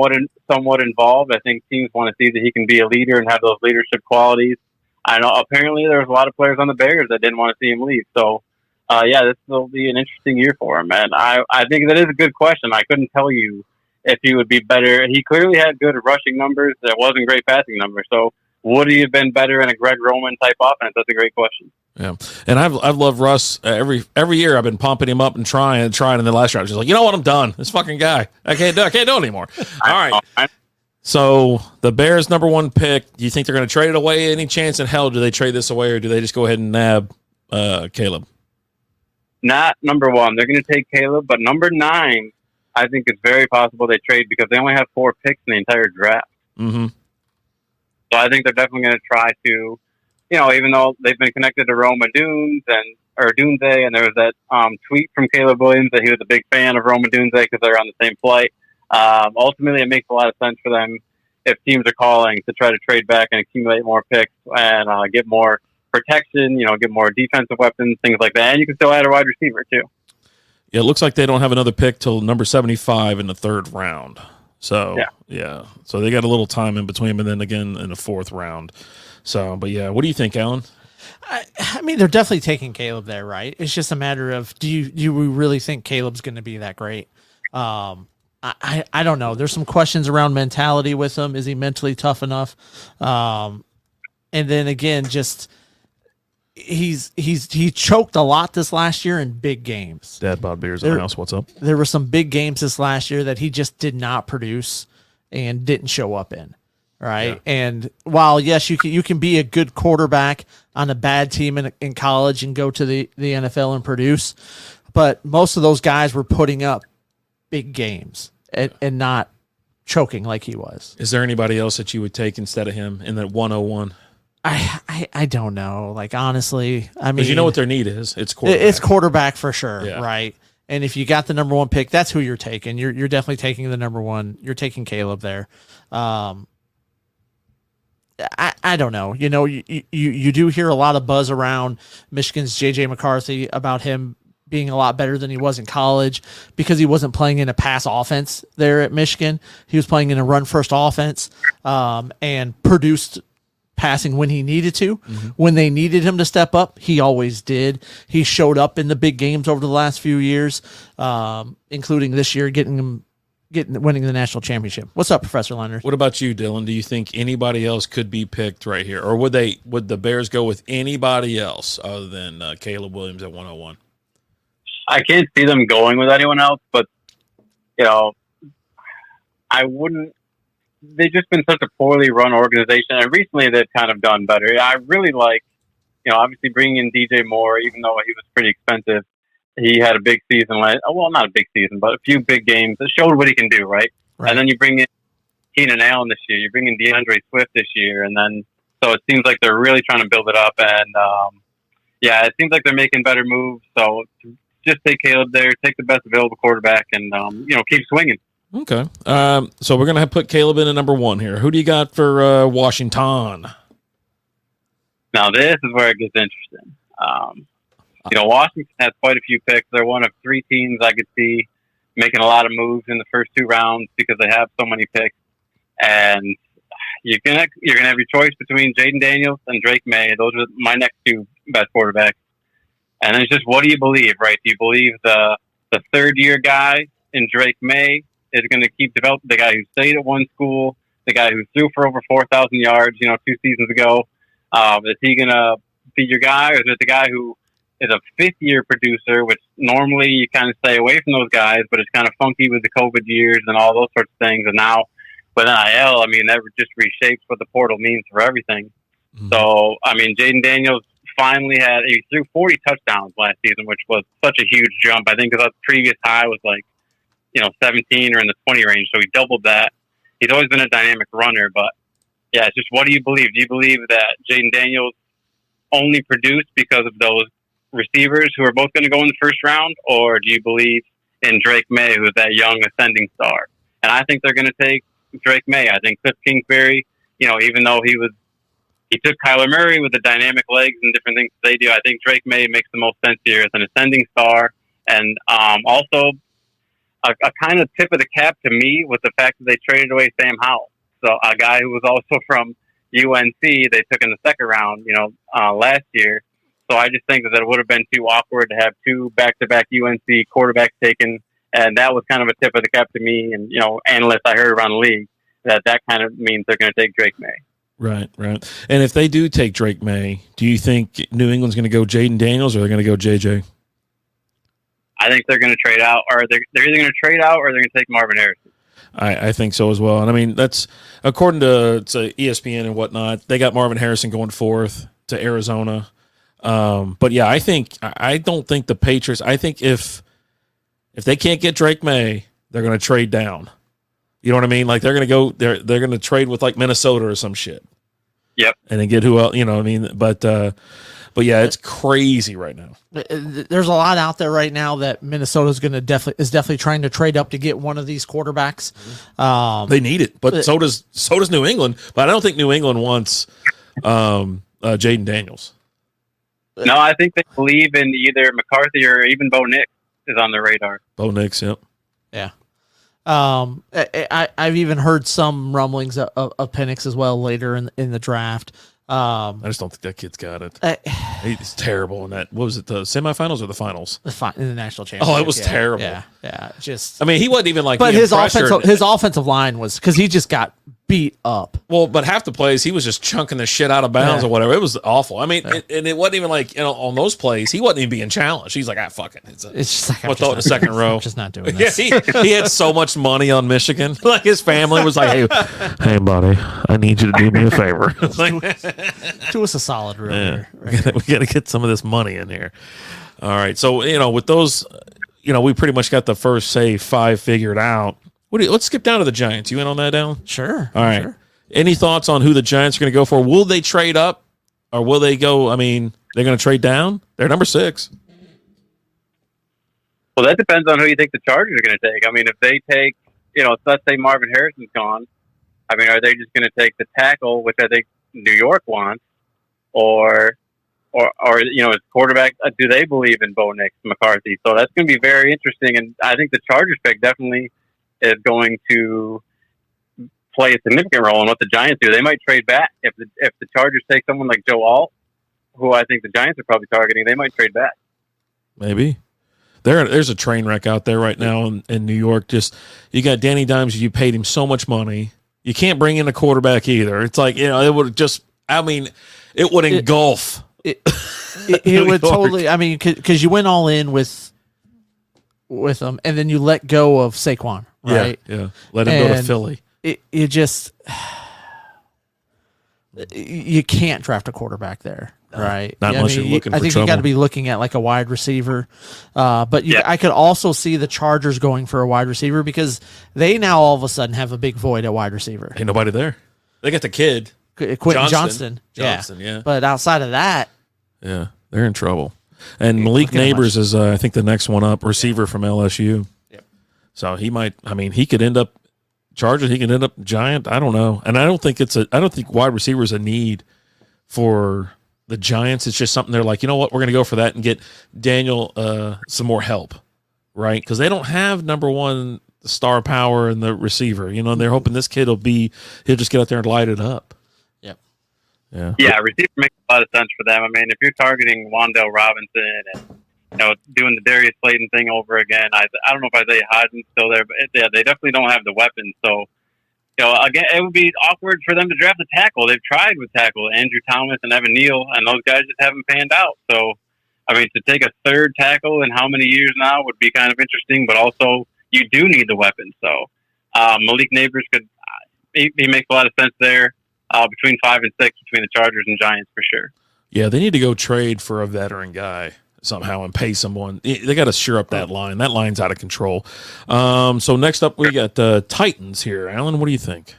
S3: somewhat involved. I think teams want to see that he can be a leader and have those leadership qualities. I know apparently there was a lot of players on the Bears that didn't want to see him leave. So yeah, this will be an interesting year for him, and I think that is a good question. I couldn't tell you if he would be better. He clearly had good rushing numbers. That wasn't great passing numbers. So would he have been better in a Greg Roman type offense? That's a great question.
S2: Yeah, and I've loved Russ every year. I've been pumping him up and trying, in the last round. Just like, you know what, I'm done. This fucking guy, I can't do it anymore. All right. So the Bears' #1 pick. Do you think they're going to trade it away? Any chance in hell do they trade this away, or do they just go ahead and nab Caleb?
S3: Not #1. They're going to take Caleb, but #9, I think it's very possible they trade because they only have 4 picks in the entire draft.
S2: Mm-hmm.
S3: So I think they're definitely going to try to, even though they've been connected to Roma or Dunze, and there was that tweet from Caleb Williams that he was a big fan of Roma Dunze because they're on the same flight. Ultimately, it makes a lot of sense for them if teams are calling to try to trade back and accumulate more picks and get more protection, get more defensive weapons, things like that. And you can still add a wide receiver, too.
S2: Yeah, it looks like they don't have another pick till number 75 in the 3rd round. So, yeah. So they got a little time in between, and then again in the 4th round. So, but yeah, what do you think, Alan?
S1: I mean, they're definitely taking Caleb there, right? It's just a matter of do you really think Caleb's going to be that great? I don't know. There's some questions around mentality with him. Is he mentally tough enough? And then again, just he choked a lot this last year in big games.
S2: Dad Bod Beers in the house. What's up?
S1: There were some big games this last year that he just did not produce and didn't show up in. Right. Yeah. And while, yes, you can be a good quarterback on a bad team in college and go to the NFL and produce, but most of those guys were putting up big games and not choking like he was.
S2: Is there anybody else that you would take instead of him in that 101?
S1: I don't know. Like, honestly, I mean,
S2: because you know what their need is. It's quarterback.
S1: It's quarterback for sure.
S2: Yeah.
S1: Right. And if you got the #1 pick, that's who you're taking. You're definitely taking the #1. You're taking Caleb there. I don't know. You do hear a lot of buzz around Michigan's J.J. McCarthy about him being a lot better than he was in college because he wasn't playing in a pass offense there at Michigan. He was playing in a run-first offense and produced passing when he needed to. Mm-hmm. When they needed him to step up, he always did. He showed up in the big games over the last few years, including this year, winning the national championship. What's up, Professor Leonard?
S2: What about you, Dylan? Do you think anybody else could be picked right here, or would the Bears go with anybody else other than Caleb Williams at 101?
S3: I can't see them going with anyone else, but I wouldn't. They've just been such a poorly run organization, and recently they've kind of done better. I really like, obviously bringing in DJ Moore, even though he was pretty expensive. He had a big season well, not a big season, but a few big games that showed what he can do, right? And then you bring in Keenan Allen this year, you bring in DeAndre Swift this year, and then so it seems like they're really trying to build it up. And it seems like they're making better moves. So just take Caleb there, take the best available quarterback, and keep swinging.
S2: Okay. So we're gonna put Caleb in at #1 here. Who do you got for Washington?
S3: Now this is where it gets interesting. Washington has quite a few picks. They're one of 3 teams I could see making a lot of moves in the first 2 rounds because they have so many picks. And you're gonna have your choice between Jaden Daniels and Drake May. Those are my next 2 best quarterbacks. And it's just, what do you believe, right? Do you believe the 3rd-year guy in Drake May is going to keep developing, the guy who stayed at one school, the guy who threw for over 4,000 yards, 2 seasons ago? Is he going to be your guy, or is it the guy who is a 5th-year producer, which normally you kind of stay away from those guys, but it's kind of funky with the COVID years and all those sorts of things. And now with NIL, that just reshapes what the portal means for everything. Mm-hmm. So, Jaden Daniels finally he threw 40 touchdowns last season, which was such a huge jump. I think the previous high was 17 or in the 20 range. So he doubled that. He's always been a dynamic runner, but yeah, it's just, what do you believe? Do you believe that Jaden Daniels only produced because of those receivers who are both going to go in the first round, or do you believe in Drake May, who's that young ascending star? And I think they're going to take Drake May. I think Cliff Kingsbury, even though he took Kyler Murray with the dynamic legs and different things they do, I think Drake May makes the most sense here as an ascending star. And also a kind of tip of the cap to me with the fact that they traded away Sam Howell. So a guy who was also from UNC, they took in the 2nd round, last year. So I just think that it would have been too awkward to have 2 back-to-back UNC quarterbacks taken. And that was kind of a tip of the cap to me and, analysts I heard around the league that kind of means they're going to take Drake May.
S2: Right. And if they do take Drake May, do you think New England's going to go Jaden Daniels or they're going to go JJ?
S3: I think they're going to trade out, or they're either going to trade out or they're going to take Marvin Harrison.
S2: I think so as well. And I mean, that's according to ESPN and whatnot, they got Marvin Harrison going 4th to Arizona. But yeah, I don't think the Patriots, I think if they can't get Drake May, they're going to trade down. You know what I mean? Like they're going to go, they're going to trade with like Minnesota or some shit.
S3: Yep.
S2: And then get who else, you know what I mean? But yeah, it's crazy right now.
S1: There's a lot out there right now that Minnesota's going to definitely trying to trade up to get one of these quarterbacks.
S2: They need it, but so does New England. But I don't think New England wants Jaden Daniels.
S3: No, I think they believe in either McCarthy or even Bo Nix is on their radar.
S2: Bo Nix, yep.
S1: Yeah. I've even heard some rumblings of Penix as well later in the draft.
S2: I just don't think that kid's got it. He's terrible in that. What was it, the semifinals or the finals?
S1: In the national championship.
S2: Oh, it was terrible.
S1: Yeah. Just.
S2: I mean, he wasn't even like.
S1: But his offensive line was because he just got beat up.
S2: Well, but half the plays he was just chunking the shit out of bounds or whatever. It was awful. I mean, and it wasn't even like on those plays he wasn't even being challenged. He's like, fuck it. It's
S1: just like
S2: we'll throw it in the second row.
S1: I'm just not doing this.
S2: Yeah, he had so much money on Michigan. Like his family was like, hey, buddy, I need you to do me a favor.
S1: Do us a solid, really.
S2: Yeah. We got to get some of this money in here. All right, so with those, we pretty much got the first 5 figured out. Let's skip down to the Giants. You in on that, Dallin?
S1: Sure.
S2: All right.
S1: Sure.
S2: Any thoughts on who the Giants are going to go for? Will they trade up, or will they go? I mean, they're going to trade down. They're number 6.
S3: Well, that depends on who you think the Chargers are going to take. I mean, if they take, let's say Marvin Harrison's gone. I mean, are they just going to take the tackle, which I think New York wants, or as quarterback? Do they believe in Bo Nix, McCarthy? So that's going to be very interesting, and I think the Chargers pick definitely is going to play a significant role in what the Giants do. They might trade back if the Chargers take someone like Joe Alt, who I think the Giants are probably targeting. They might trade back.
S2: Maybe there's a train wreck out there right now in New York. Just you got Danny Dimes. You paid him so much money. You can't bring in a quarterback either. It's like it would just. I mean, it would engulf.
S1: It would totally. I mean, because you went all in with them, and then you let go of Saquon, right?
S2: Yeah. Let him go to Philly.
S1: You just you can't draft a quarterback there, right?
S2: Not unless you're looking for
S1: I think
S2: trouble.
S1: you got to be looking at like a wide receiver. But I could also see the Chargers going for a wide receiver because they now all of a sudden have a big void at wide receiver.
S2: Ain't nobody there. They got the kid.
S1: Quentin Johnston.
S2: Yeah.
S1: But outside of that,
S2: yeah, they're in trouble. And Malik Neighbors is, I think, the next one up, receiver from LSU.
S1: Yep.
S2: So he might. I mean, he could end up Chargers. He could end up Giant. I don't know. And I don't think wide receiver is a need for the Giants. It's just something they're like, you know what, we're going to go for that and get Daniel some more help, right? Because they don't have number one star power in the receiver. They're hoping this kid he'll just get out there and light it up.
S3: Yeah, receiver makes a lot of sense for them. I mean, if you're targeting Wan'Dale Robinson and doing the Darius Slayton thing over again, I don't know if Isaiah Hodgen's still there, but they definitely don't have the weapons. So, again, it would be awkward for them to draft a tackle. They've tried with tackle Andrew Thomas and Evan Neal, and those guys just haven't panned out. So, I mean, to take a third tackle in how many years now would be kind of interesting, but also you do need the weapons. So, Malik Neighbors he makes a lot of sense there. Between 5 and 6 between the Chargers and Giants for sure.
S2: Yeah, they need to go trade for a veteran guy somehow and pay someone. They got to sure up that line. That line's out of control. So next up, we got Titans here. Alan, what do you think?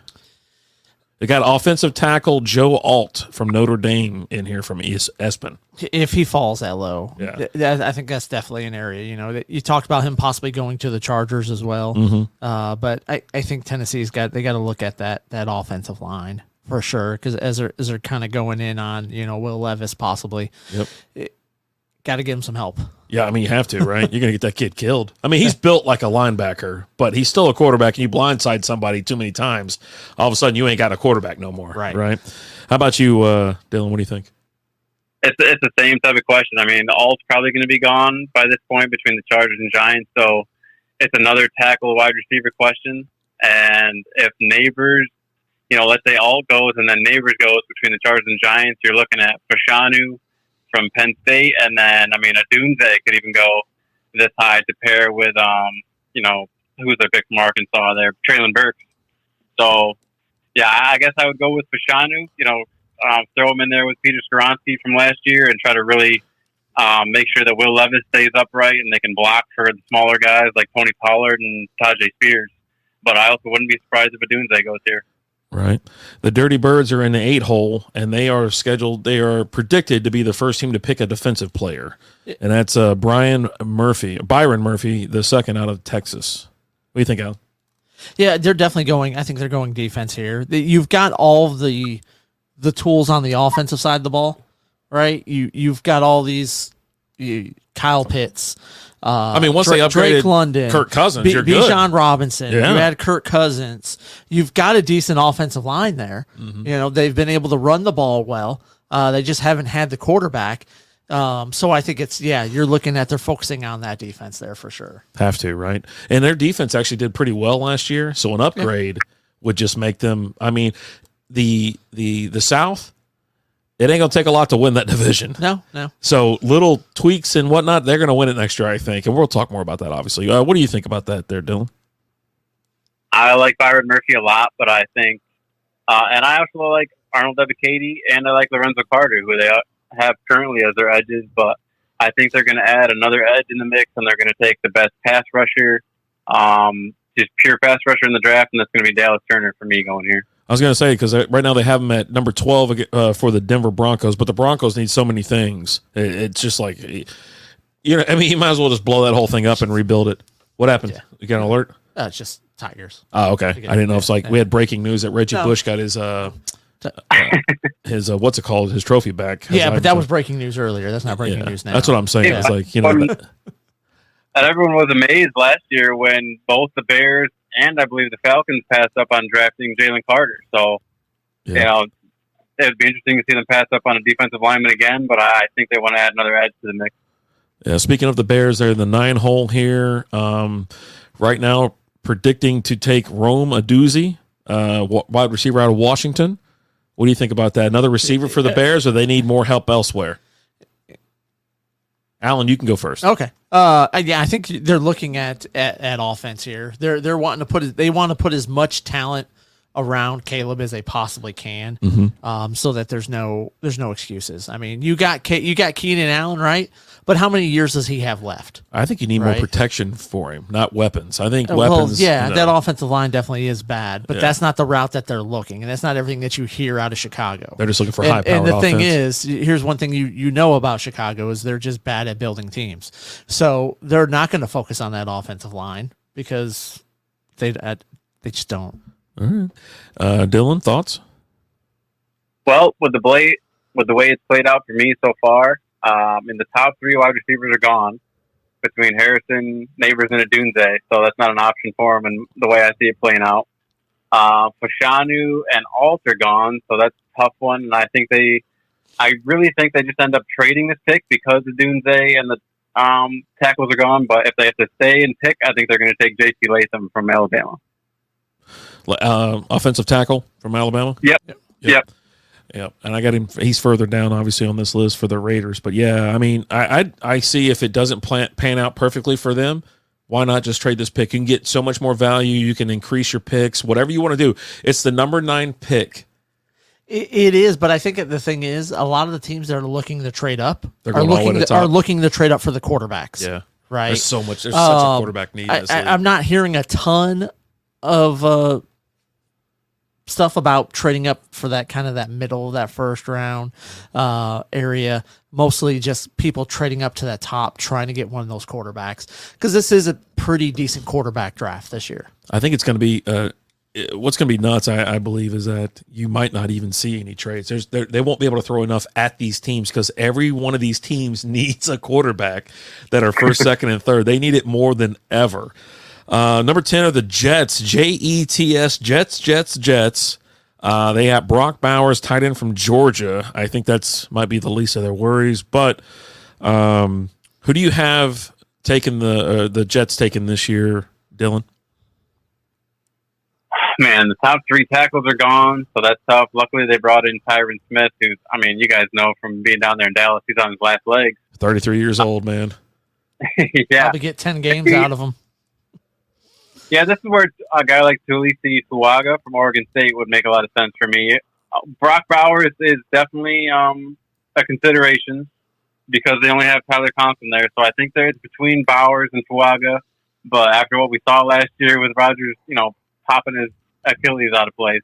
S2: They got offensive tackle Joe Alt from Notre Dame in here from Espen.
S1: If he falls that low,
S2: yeah.
S1: I think that's definitely an area. You talked about him possibly going to the Chargers as well.
S2: Mm-hmm.
S1: But I think Tennessee's got to look at that offensive line. For sure, because as they're kind of going in on, Will Levis possibly.
S2: Yep.
S1: Got to give him some help.
S2: Yeah, I mean, you have to, right? You're going to get that kid killed. I mean, he's built like a linebacker, but he's still a quarterback, and you blindside somebody too many times, all of a sudden you ain't got a quarterback no more.
S1: Right.
S2: Right? How about you, Dillon? What do you think?
S3: It's the same type of question. I mean, Alt's probably going to be gone by this point between the Chargers and Giants, so it's another tackle wide receiver question. And if Neighbors, let's say Alt goes and then Neighbors goes between the Chargers and Giants, you're looking at Fashanu from Penn State, and then Adunze could even go this high to pair with who's their pick from Arkansas there, Traylon Burks. So yeah, I guess I would go with Fashanu. Throw him in there with Peter Skoronski from last year and try to really make sure that Will Levis stays upright and they can block for the smaller guys like Tony Pollard and Tajay Spears. But I also wouldn't be surprised if Adunze goes here.
S2: Right. The Dirty Birds are in the 8 hole, and they are predicted to be the first team to pick a defensive player. And that's Byron Murphy, the second out of Texas. What do you think, Al?
S1: Yeah, they're definitely going. I think they're going defense here. You've got all the tools on the offensive side of the ball, right? You've got all these Kyle Pitts.
S2: Once
S1: Drake,
S2: they upgraded
S1: Drake London,
S2: Kirk Cousins, you're good.
S1: Bijan Robinson,
S2: Yeah.
S1: you had Kirk Cousins. You've got a decent offensive line there.
S2: Mm-hmm.
S1: They've been able to run the ball well. They just haven't had the quarterback. So I think you're looking at they're focusing on that defense there for sure.
S2: Have to, right? And their defense actually did pretty well last year, so an upgrade would just make them. I mean, the South, it ain't gonna take a lot to win that division.
S1: No.
S2: So little tweaks and whatnot, they're gonna win it next year, I think, and we'll talk more about that. Obviously, what do you think about that, there, Dillon?
S3: I like Byron Murphy a lot, but I think, and I also like Arnold Ebiketie, and I like Lorenzo Carter, who they have currently as their edges, but I think they're going to add another edge in the mix, and they're going to take the best pass rusher, just pure pass rusher in the draft, and that's going to be Dallas Turner for me going here.
S2: I was going to say, because right now they have him at number 12 for the Denver Broncos, but the Broncos need so many things. It's just like, you might as well just blow that whole thing up and rebuild it. What happened?
S1: Yeah.
S2: You got an alert?
S1: It's just Tigers.
S2: Oh, okay. I didn't know if it's like we had breaking news that Reggie Bush got his what's it called? His trophy back.
S1: Yeah, but that was breaking news earlier. That's not breaking news now.
S2: That's what I'm saying.
S3: Yeah.
S2: It's like,
S3: And everyone was amazed last year when both the Bears and I believe the Falcons passed up on drafting Jalen Carter. So, it would be interesting to see them pass up on a defensive lineman again, but I think they want to add another edge to the mix.
S2: Yeah, speaking of the Bears, they're in the 9 hole here. Right now, predicting to take Rome Aduzzi, wide receiver out of Washington. What do you think about that? Another receiver for the Bears, or they need more help elsewhere? Alan, you can go first.
S1: Okay. I think they're looking at offense here. They're wanting to put as much talent around Caleb as they possibly can, so that there's no excuses. I mean, you got Keenan Allen, right? But how many years does he have left?
S2: I think you need more protection for him, not weapons. I think weapons.
S1: That offensive line definitely is bad, but that's not the route that they're looking, and that's not everything that you hear out of Chicago.
S2: They're just looking for high-powered
S1: And the
S2: offense.
S1: thing is, here's one thing you know about Chicago is they're just bad at building teams. So they're not going to focus on that offensive line because they just don't.
S2: All right. Dillon, thoughts?
S3: Well, with the way it's played out for me so far, in the top 3 wide receivers are gone between Harrison, Neighbors, and Adunze, so that's not an option for him. And the way I see it playing out, Fashanu and Alt are gone, so that's a tough one. And I really think they just end up trading this pick because Adunze and the tackles are gone. But if they have to stay and pick, I think they're going to take J.C. Latham from Alabama.
S2: Offensive tackle from Alabama?
S3: Yep.
S2: Yeah, and I got him. He's further down, obviously, on this list for the Raiders. But yeah, I mean, I see if it doesn't pan out perfectly for them, why not just trade this pick? You can get so much more value. You can increase your picks, whatever you want to do. It's the number 9 pick.
S1: It is, but I think the thing is, a lot of the teams that are looking to trade up
S2: are
S1: looking to trade up for the quarterbacks.
S2: Yeah,
S1: right.
S2: There's such a quarterback need. In this league.
S1: I'm not hearing a ton of stuff about trading up for that kind of that middle of that first round area. Mostly just people trading up to that top, trying to get one of those quarterbacks, because this is a pretty decent quarterback draft this year.
S2: I think it's going to be what's going to be nuts. I believe is that you might not even see any trades. They won't be able to throw enough at these teams because every one of these teams needs a quarterback that are first, second, and third. They need it more than ever. Number 10 are the Jets, Jets, Jets. They have Brock Bowers, tight end from Georgia. I think might be the least of their worries. But who do you have taking the Jets taking this year, Dillon?
S3: Man, the top 3 tackles are gone, so that's tough. Luckily, they brought in Tyron Smith, who's, I mean, you guys know from being down there in Dallas, he's on his last legs.
S2: 33 years old, man.
S3: Yeah.
S1: Probably get 10 games out of him.
S3: Yeah, this is where a guy like Tulisi Tuaga from Oregon State would make a lot of sense for me. Brock Bowers is definitely a consideration because they only have Tyler Compton there, so I think they're between Bowers and Tuaga. But after what we saw last year with Rodgers, popping his Achilles out of place,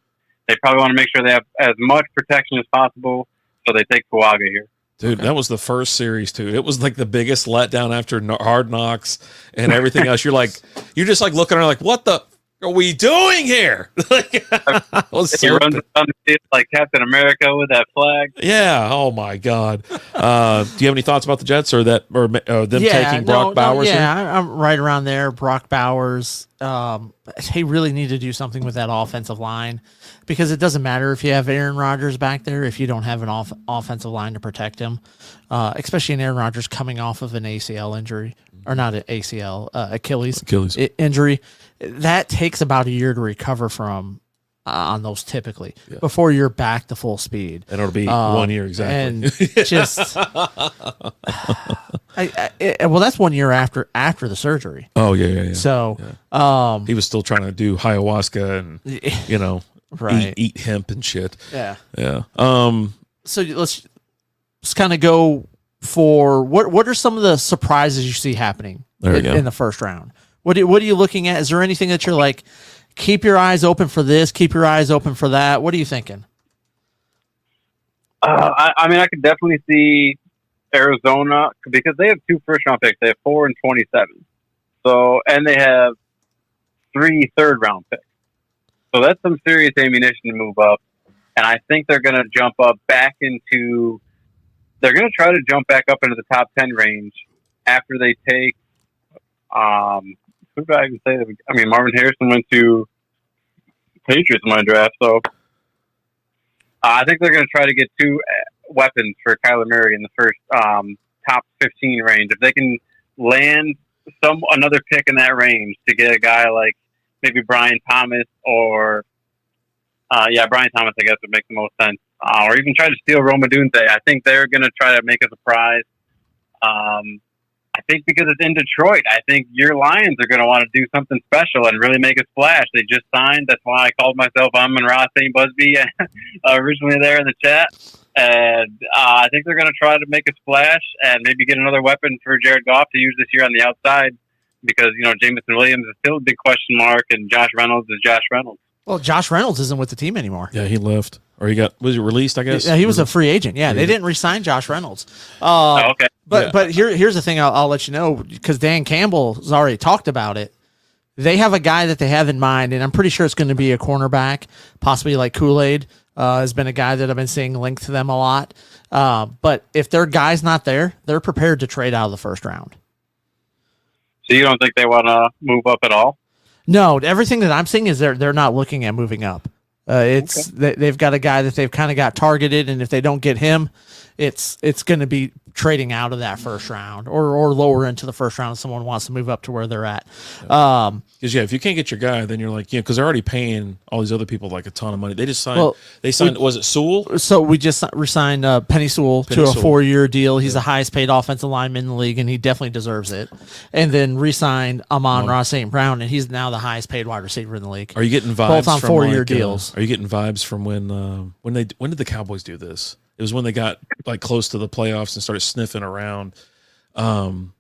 S3: they probably want to make sure they have as much protection as possible, so they take Tuaga here.
S2: Dude, that was the first series too. It was like the biggest letdown after Hard Knocks and everything else. You're just like looking around like, what the are we doing here?
S3: He runs down the field like Captain America with that flag.
S2: Yeah. Oh my God. Do you have any thoughts about the Jets or them taking Brock Bowers?
S1: Yeah, I'm right around there. Brock Bowers. They really need to do something with that offensive line because it doesn't matter if you have Aaron Rodgers back there if you don't have an offensive line to protect him, especially in Aaron Rodgers coming off of an ACL injury. Or not an ACL, Achilles injury. That takes about a year to recover from on those typically before you're back to full speed.
S2: And it'll be 1 year exactly.
S1: And just, well, that's 1 year after the surgery.
S2: Oh yeah.
S1: So,
S2: he was still trying to do ayahuasca and
S1: right.
S2: eat hemp and shit.
S1: Yeah.
S2: So
S1: let's kind of go for what are some of the surprises you see happening in the first round? What are you looking at? Is there anything that you're like, keep your eyes open for this, keep your eyes open for that? What are you thinking?
S3: I could definitely see Arizona because they have 2 first-round picks. They have 4 and 27. So, and they have 3 third-round picks. So that's some serious ammunition to move up. And I think they're going to jump up back into. They're going to try to jump back up into the top 10 range after they take. Who did I even say? Marvin Harrison went to Patriots in my draft, so I think they're going to try to get 2 weapons for Kyler Murray in the first top 15 range. If they can land another pick in that range to get a guy like maybe Brian Thomas or Brian Thomas, I guess would make the most sense. Or even try to steal Rome Odunze. I think they're going to try to make a surprise. I think because it's in Detroit, I think your Lions are going to want to do something special and really make a splash. They just signed. That's why I called myself Amon-Ra St. Busby originally there in the chat. And I think they're going to try to make a splash and maybe get another weapon for Jared Goff to use this year on the outside because, Jameson Williams is still a big question mark and Josh Reynolds is Josh Reynolds.
S1: Well, Josh Reynolds isn't with the team anymore.
S2: Yeah, he left. Or was he released, I guess?
S1: Yeah, he was a free agent. Yeah, they didn't re-sign Josh Reynolds.
S3: Okay.
S1: But here's the thing I'll let you know, because Dan Campbell's already talked about it. They have a guy that they have in mind, and I'm pretty sure it's going to be a cornerback, possibly like Kool-Aid. Has been a guy that I've been seeing linked to them a lot. But if their guy's not there, they're prepared to trade out of the first round.
S3: So you don't think they want to move up at all?
S1: No, everything that I'm seeing is they're not looking at moving up. They've got a guy that they've kind of got targeted, and if they don't get him, it's going to be trading out of that first round or lower into the first round if someone wants to move up to where they're at.
S2: Because if you can't get your guy, then you're like, because they're already paying all these other people like a ton of money. They just signed. Was it Sewell?
S1: So we just re-signed Penny Sewell to a 4-year deal. He's the highest paid offensive lineman in the league, and he definitely deserves it. And then re-signed Amon-Ra St. Brown, and he's now the highest paid wide receiver in the league.
S2: Are you getting vibes
S1: both on 4-year deals?
S2: Are you getting vibes from when did the Cowboys do this? It was when they got like close to the playoffs and started sniffing around. When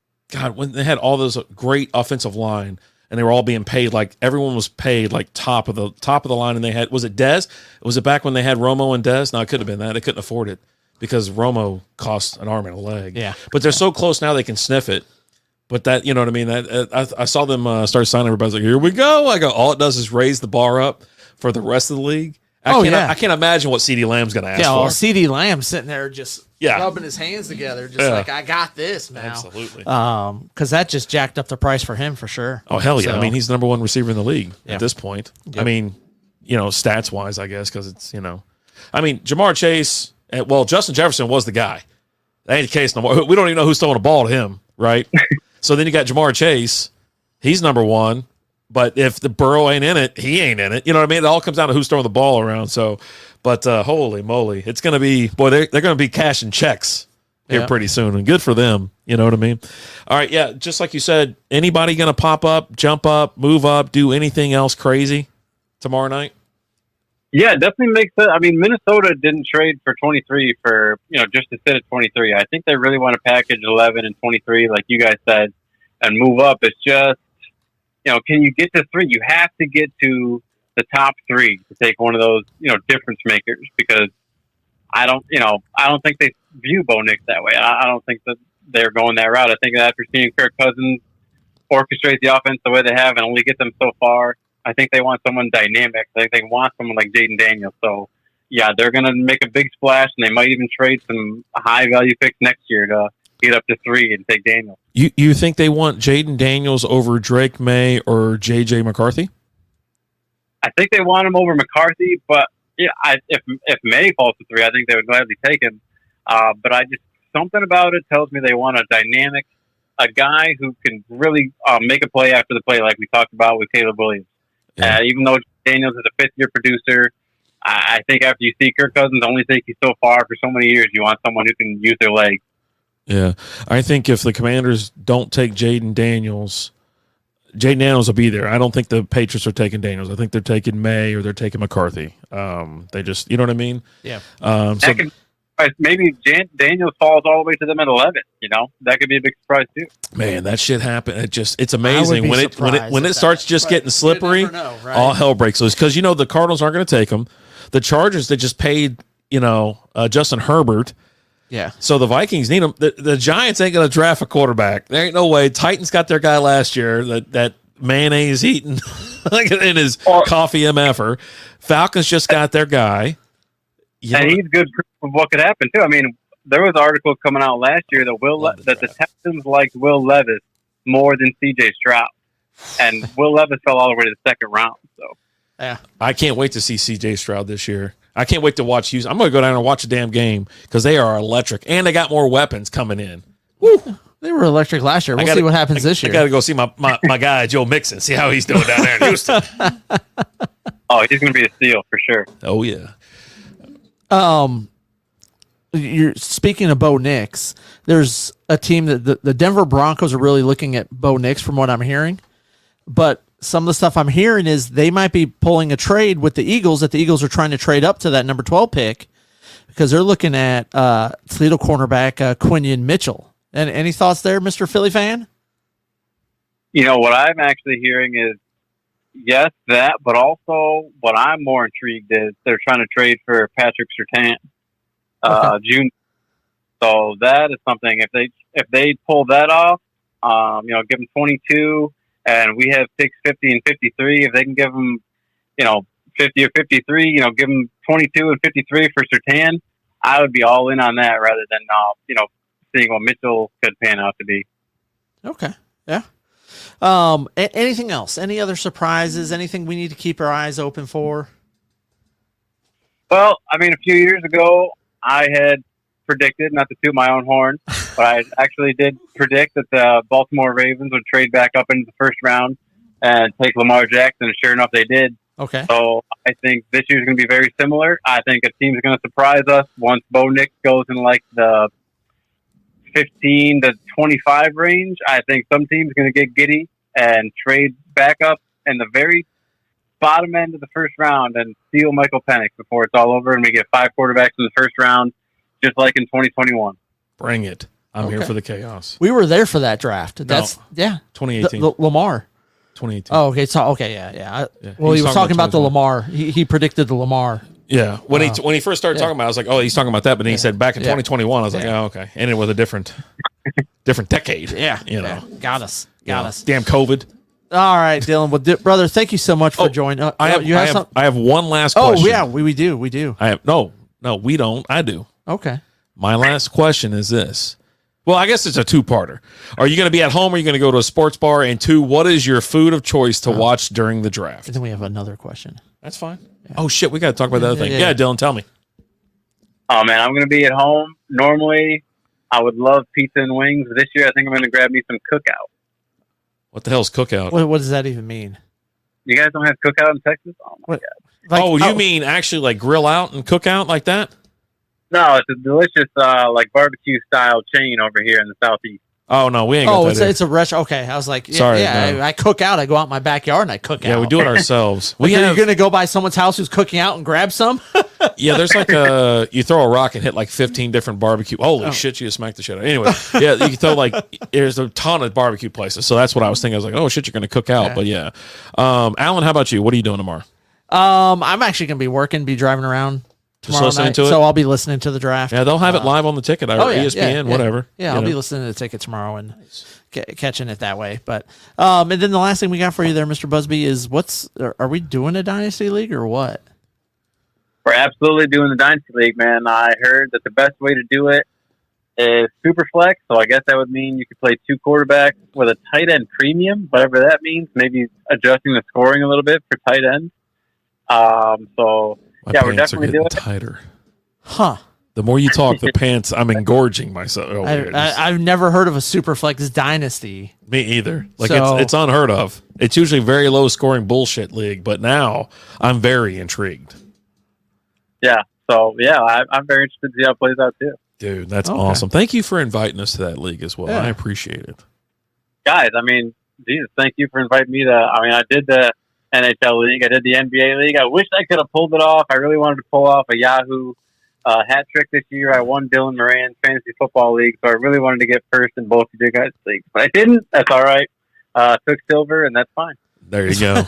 S2: they had all those great offensive line and they were all being paid, like everyone was paid like top of the line, and they had, was it Dez? Was it back when they had Romo and Dez? No, it could have been that. They couldn't afford it because Romo cost an arm and a leg.
S1: Yeah.
S2: But they're so close now they can sniff it. But that, you know what I mean? I saw them start signing. Everybody's like, here we go. I go, all it does is raise the bar up for the rest of the league. I can't imagine what CeeDee Lamb's going to ask for.
S1: Yeah, well, CeeDee Lamb sitting there just rubbing his hands together, just like, I got this now.
S2: Absolutely.
S1: Because that just jacked up the price for him for sure.
S2: Oh, hell yeah. So, he's the number 1 receiver in the league at this point. Yep. stats wise, I guess, because it's, I mean, Jamar Chase, Justin Jefferson was the guy. That ain't the case no more. We don't even know who's throwing a ball to him, right? So then you got Jamar Chase. He's number one. But if the Burrow ain't in it, he ain't in it. You know what I mean? It all comes down to who's throwing the ball around. So, but holy moly, it's going to be, they're going to be cashing checks here pretty soon, and good for them. You know what I mean? All right, yeah, just like you said, anybody going to pop up, jump up, move up, do anything else crazy tomorrow night?
S3: Yeah, it definitely makes sense. I mean, Minnesota didn't trade for 23 for, just to sit at 23. I think they really want to package 11 and 23, like you guys said, and move up. It's just, can you get to 3? You have to get to the top 3 to take one of those, difference makers, because I don't think they view Bo Nix that way. I don't think that they're going that route. I think that after seeing Kirk Cousins orchestrate the offense the way they have and only get them so far, I think they want someone dynamic. I think they want someone like Jaden Daniels. So, yeah, they're going to make a big splash, and they might even trade some high-value picks next year to get up to 3 and take Daniels.
S2: You think they want Jaden Daniels over Drake May or J.J. McCarthy?
S3: I think they want him over McCarthy, but yeah, if May falls to 3, I think they would gladly take him. But something about it tells me they want a guy who can really make a play after the play, like we talked about with Caleb Williams. Yeah. Even though Daniels is a 5th-year producer, I think after you see Kirk Cousins only take you so far for so many years, you want someone who can use their legs.
S2: Yeah, I think if the Commanders don't take Jaden Daniels will be there. I don't think the Patriots are taking Daniels. I think they're taking May or they're taking McCarthy. They just, you know what I mean?
S3: Yeah. Maybe Daniels falls all the way to them at 11. That could be a big surprise too.
S2: Man, that shit happened. It's amazing when it starts just getting slippery. Know, right? All hell breaks loose, because the Cardinals aren't going to take them. The Chargers, they just paid Justin Herbert.
S1: Yeah.
S2: So the Vikings need him. The Giants ain't going to draft a quarterback. There ain't no way. Titans got their guy last year. That mayonnaise eating in his coffee MFer. Falcons just got their guy.
S3: And he's good proof of what could happen too. I mean, there was articles coming out last year that the Texans liked Will Levis more than C.J. Stroud, and Will Levis fell all the way to the 2nd round. So
S1: yeah,
S2: I can't wait to see C.J. Stroud this year. I can't wait to watch Houston. I'm going to go down and watch a damn game because they are electric, and they got more weapons coming in.
S1: Woo. They were electric last year. We'll see what happens this year.
S2: I got to go see my guy Joe Mixon, see how he's doing down there in Houston.
S3: Oh, he's going to be a steal for sure.
S2: Oh yeah.
S1: You're speaking of Bo Nix. There's a team that the Denver Broncos are really looking at Bo Nix, from what I'm hearing. But some of the stuff I'm hearing is they might be pulling a trade with the Eagles, that the Eagles are trying to trade up to that number 12 pick, because they're looking at Toledo cornerback Quinion Mitchell. And any thoughts there, Mr. Philly fan?
S3: What I'm actually hearing is yes, that, but also what I'm more intrigued is they're trying to trade for Patrick Surtain, Jr. So that is something. If they pull that off, give them 22. And we have picks 50 and 53. If they can give them, 50 or 53, give them 22 and 53 for Surtain, I would be all in on that rather than, seeing what Mitchell could pan out to be.
S1: Okay. Yeah. Anything else? Any other surprises? Anything we need to keep our eyes open for?
S3: Well, I mean, a few years ago, I had predicted, not to toot my own horn, but I actually did predict that the Baltimore Ravens would trade back up into the 1st round and take Lamar Jackson, and sure enough, they did.
S1: Okay.
S3: So I think this year's going to be very similar. I think a team's going to surprise us once Bo Nix goes in like the 15 to 25 range. I think some team's going to get giddy and trade back up in the very bottom end of the 1st round and steal Michael Penix before it's all over, and we get 5 quarterbacks in the 1st round, just like in 2021.
S2: Bring it. I'm here for the chaos.
S1: We were there for that draft. That's
S2: 2018.
S1: The Lamar.
S2: 2018.
S1: Oh, okay. So yeah. Well, he was talking about the Lamar. He predicted the Lamar.
S2: Yeah. When he first started talking about it, I was like, oh, he's talking about that. But then he said back in 2021, I was like, oh, okay. And it was a different decade.
S1: Yeah. Got us.
S2: Damn COVID.
S1: All right, Dillon. Well, brother, thank you so much for joining.
S2: I have one last question.
S1: Oh, yeah, we do.
S2: No, we don't. I do.
S1: Okay.
S2: My last question is this. Well, I guess it's a 2-parter. Are you going to be at home, or are you going to go to a sports bar? And 2, what is your food of choice to watch during the draft?
S1: And then we have another question.
S2: That's fine. Oh shit, we got to talk about the other thing. Yeah, Dylan, tell me.
S3: Oh man, I'm gonna be at home. Normally, I would love pizza and wings. This year, I think I'm gonna grab me some Cookout.
S2: What the hell's Cookout?
S1: What does that even mean?
S3: You guys don't have Cookout in Texas? Oh my god!
S2: You mean actually like grill out and cook out like that?
S3: No, it's a delicious like barbecue style chain over here in the southeast.
S2: Oh no, we ain't.
S1: Oh, it's a restaurant. Okay, I was like,
S2: sorry,
S1: no. I cook out. I go out in my backyard and I cook out.
S2: Yeah, we do it ourselves.
S1: You're gonna go by someone's house who's cooking out and grab some?
S2: Yeah, there's like you throw a rock and hit like 15 different barbecue. Holy shit, you just smacked the shit out. Anyway, yeah, you can throw like there's a ton of barbecue places. So that's what I was thinking. I was like, oh shit, you're gonna cook out. But yeah, Alan, how about you? What are you doing tomorrow?
S1: I'm actually gonna be working, be driving around.
S2: Just listening
S1: night,
S2: to it?
S1: So I'll be listening to the draft.
S2: Yeah, they'll have it live on the ticket or ESPN, whatever.
S1: Yeah, I'll be listening to the ticket tomorrow and catching it that way. But and then the last thing we got for you there, Mr. Busby, is are we doing a Dynasty League or what?
S3: We're absolutely doing the Dynasty League, man. I heard that the best way to do it is super flex. So I guess that would mean you could play 2 quarterbacks with a tight end premium, whatever that means. Maybe adjusting the scoring a little bit for tight ends. We're definitely doing it.
S2: Tighter.
S1: Huh.
S2: The more you talk, the pants, I'm engorging myself.
S1: I've never heard of a Superflex Dynasty.
S2: Me either. Like it's unheard of. It's usually very low scoring bullshit league, but now I'm very intrigued.
S3: Yeah. So I'm very interested to see how it plays out too.
S2: Dude, that's awesome. Thank you for inviting us to that league as well.
S1: Yeah.
S2: I appreciate it.
S3: Guys, I mean, Jesus, thank you for inviting me I did the NHL league. I did the NBA league. I wish I could have pulled it off. I really wanted to pull off a Yahoo hat trick this year. I won Dylan Moran's fantasy football league, so I really wanted to get first in both of you guys' leagues. But I didn't. That's all right. Took silver, and that's fine.
S2: There you go.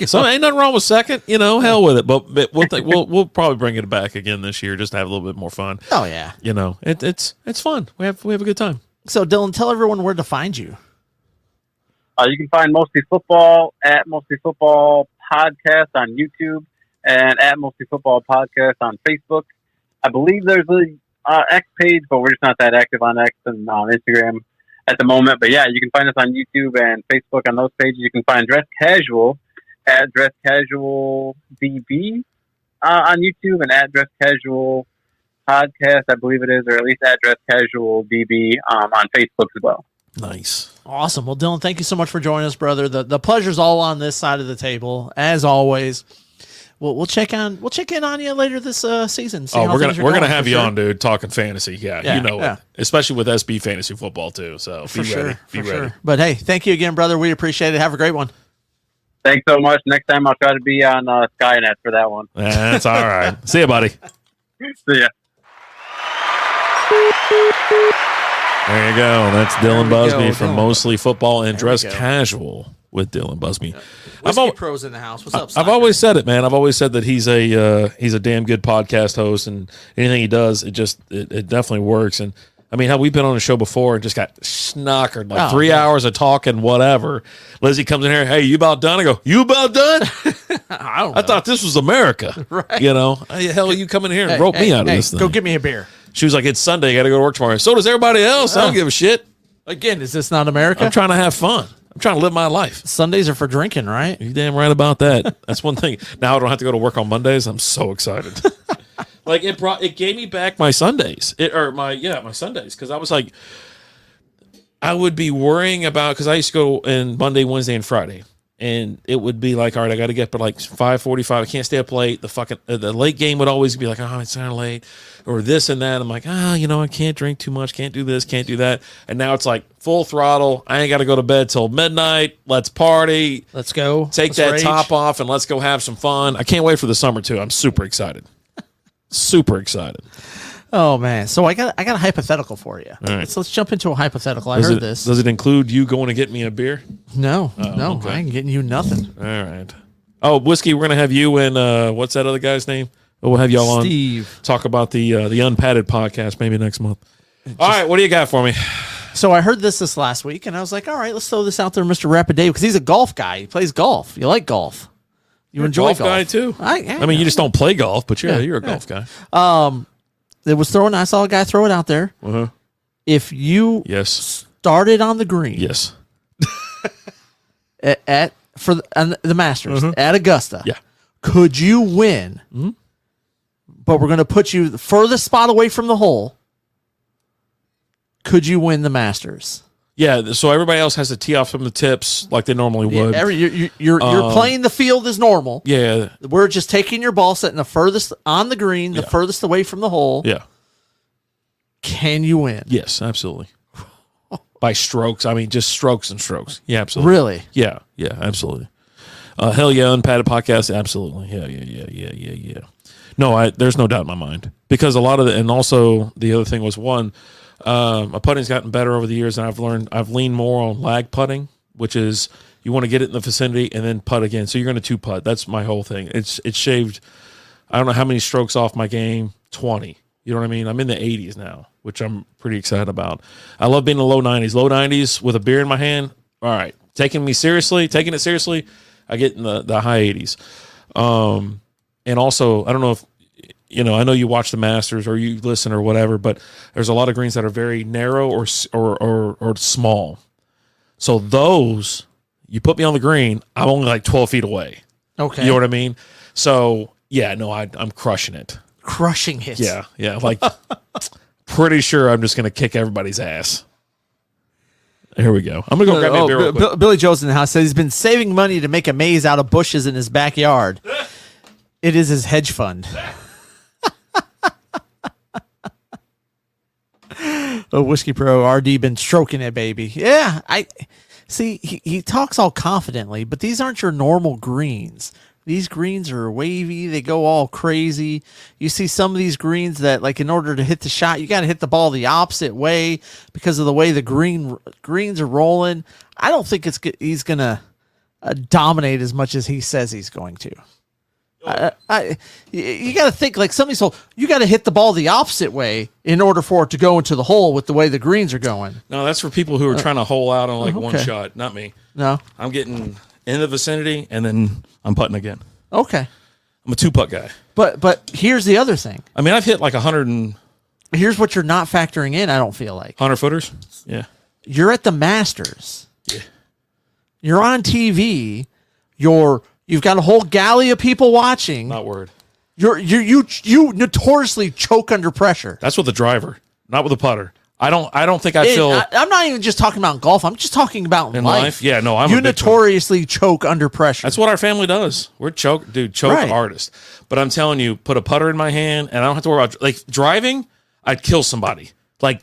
S2: So ain't nothing wrong with second. Hell with it. But we'll probably bring it back again this year just to have a little bit more fun.
S1: Oh yeah.
S2: It's fun. We have a good time.
S1: So Dylan, tell everyone where to find you.
S3: You can find Mostly Football at Mostly Football Podcast on YouTube and at Mostly Football Podcast on Facebook. I believe there's a X page, but we're just not that active on X and on Instagram at the moment. But yeah, you can find us on YouTube and Facebook on those pages. You can find Dress Casual at Dress Casual DB on YouTube and at Dress Casual Podcast, I believe it is, or at least at Dress Casual DB on Facebook as well.
S2: Nice.
S1: Awesome. Well, Dylan, thank you so much for joining us, brother. The pleasure's all on this side of the table, as always. We'll check in on you later this season.
S2: We're gonna have you on, dude, talking fantasy. Yeah, it. Especially with SB fantasy football too. So be ready. Be ready. Sure.
S1: But hey, thank you again, brother. We appreciate it. Have a great one.
S3: Thanks so much. Next time I'll try to be on Skynet for that one.
S2: That's all right. See you, buddy.
S3: See ya.
S2: There you go. That's Dillon Busby from Mostly Football and Dress Casual with Dillon Busby.
S1: Yeah. Whiskey Pros in the house. What's up,
S2: I've always said it, man. I've always said that he's a damn good podcast host, and anything he does, it definitely works. And I mean, how we've been on the show before and just got snockered like 3 hours of talking, whatever. Lizzie comes in here, hey, you about done? I go, you about done? I thought this was America.
S1: Right.
S2: Hell, you coming in here and rope me out of this thing.
S1: Go get me a beer.
S2: She was like, it's Sunday. You got to go to work tomorrow. So does everybody else. I don't give a shit.
S1: Again, is this not America?
S2: I'm trying to have fun. I'm trying to live my life.
S1: Sundays are for drinking, right?
S2: You're damn right about that. That's one thing. Now I don't have to go to work on Mondays. I'm so excited. Like it gave me back my Sundays. My Sundays. Because I was like, I would be worrying about, because I used to go in Monday, Wednesday, and Friday. And it would be like, all right, I got to get up at like 5:45. I can't stay up late. The late game would always be like, oh, it's kind of late, or this and that. I'm like, I can't drink too much, can't do this, can't do that. And now it's like full throttle. I ain't got to go to bed till midnight. Let's party.
S1: Let's go.
S2: Let's rage. Top off and let's go have some fun. I can't wait for the summer too. I'm super excited. Super excited.
S1: Oh man! So I got a hypothetical for you.
S2: All right.
S1: Let's jump into a hypothetical. I heard this.
S2: Does it include you going to get me a beer?
S1: No,
S2: okay.
S1: I ain't getting you nothing.
S2: All right. Oh, Whiskey, we're gonna have you and what's that other guy's name? We'll have y'all
S1: Steve.
S2: On. Talk about the Unpadded podcast maybe next month. All right, what do you got for me?
S1: So I heard this last week, and I was like, all right, let's throw this out there, Mr. Rapidae, because he's a golf guy. He plays golf. You like golf. You enjoy golf.
S2: Guy too. I mean, you just don't play golf, but you're a golf guy.
S1: I saw a guy throw it out there.
S2: Uh-huh.
S1: If you started on the green, for the Masters at Augusta, Could you win?
S2: Mm-hmm.
S1: But we're going to put you the furthest spot away from the hole. Could you win the Masters?
S2: Yeah, so everybody else has to tee off from the tips like they normally would.
S1: You're playing the field as normal.
S2: Yeah.
S1: We're just taking your ball, setting the furthest on the green, the furthest away from the hole.
S2: Yeah.
S1: Can you win?
S2: Yes, absolutely. By strokes. I mean, just strokes and strokes. Yeah, absolutely.
S1: Really?
S2: Yeah, absolutely. Hell yeah, Unpadded Podcast. Absolutely. Yeah. No, there's no doubt in my mind. Because a lot of and also the other thing was my putting's gotten better over the years, and I've leaned more on lag putting, which is you want to get it in the vicinity and then putt again. So you're going to 2-putt. That's my whole thing. It's shaved, I don't know how many strokes off my game, 20. You know what I mean? I'm in the 80s now, which I'm pretty excited about. I love being in the low 90s. Low 90s with a beer in my hand. All right. Taking it seriously, I get in the high 80s. And also, I don't know if, I know you watch the Masters or you listen or whatever, but there's a lot of greens that are very narrow or small. So those, you put me on the green, I'm only like 12 feet away.
S1: Okay.
S2: You know what I mean? So, yeah, no, I'm crushing it.
S1: Crushing it.
S2: Yeah. Like, pretty sure I'm just going to kick everybody's ass. Here we go. I'm going to go grab me a beer real quick.
S1: Billy Joe's in the house says he's been saving money to make a maze out of bushes in his backyard. It is his hedge fund. Whiskey Pro RD been stroking it, baby. Yeah, I see. He talks all confidently, but these aren't your normal greens. These greens are wavy. They go all crazy. You see some of these greens that, like, in order to hit the shot, you got to hit the ball the opposite way because of the way the greens are rolling. I don't think he's gonna dominate as much as he says he's going to. You got to think like somebody's told you got to hit the ball the opposite way in order for it to go into the hole with the way the greens are going.
S2: No, that's for people who are trying to hole out on one shot. Not me.
S1: No,
S2: I'm getting in the vicinity and then I'm putting again.
S1: Okay,
S2: I'm a 2-putt guy.
S1: But here's the other thing.
S2: I mean, I've hit like 100 and
S1: here's what you're not factoring in. I don't feel like
S2: 100 footers. Yeah,
S1: you're at the Masters.
S2: Yeah,
S1: you're on TV. You've got a whole galley of people watching.
S2: not word.
S1: You notoriously choke under pressure.
S2: That's with the driver, not with the putter. I don't think I feel.
S1: I'm not even just talking about golf. I'm just talking about
S2: in life. Yeah, no, I'm.
S1: You notoriously choke under pressure.
S2: That's what our family does. We're choke
S1: Right.
S2: artists. But I'm telling you, put a putter in my hand, and I don't have to worry about like driving. I'd kill somebody. Like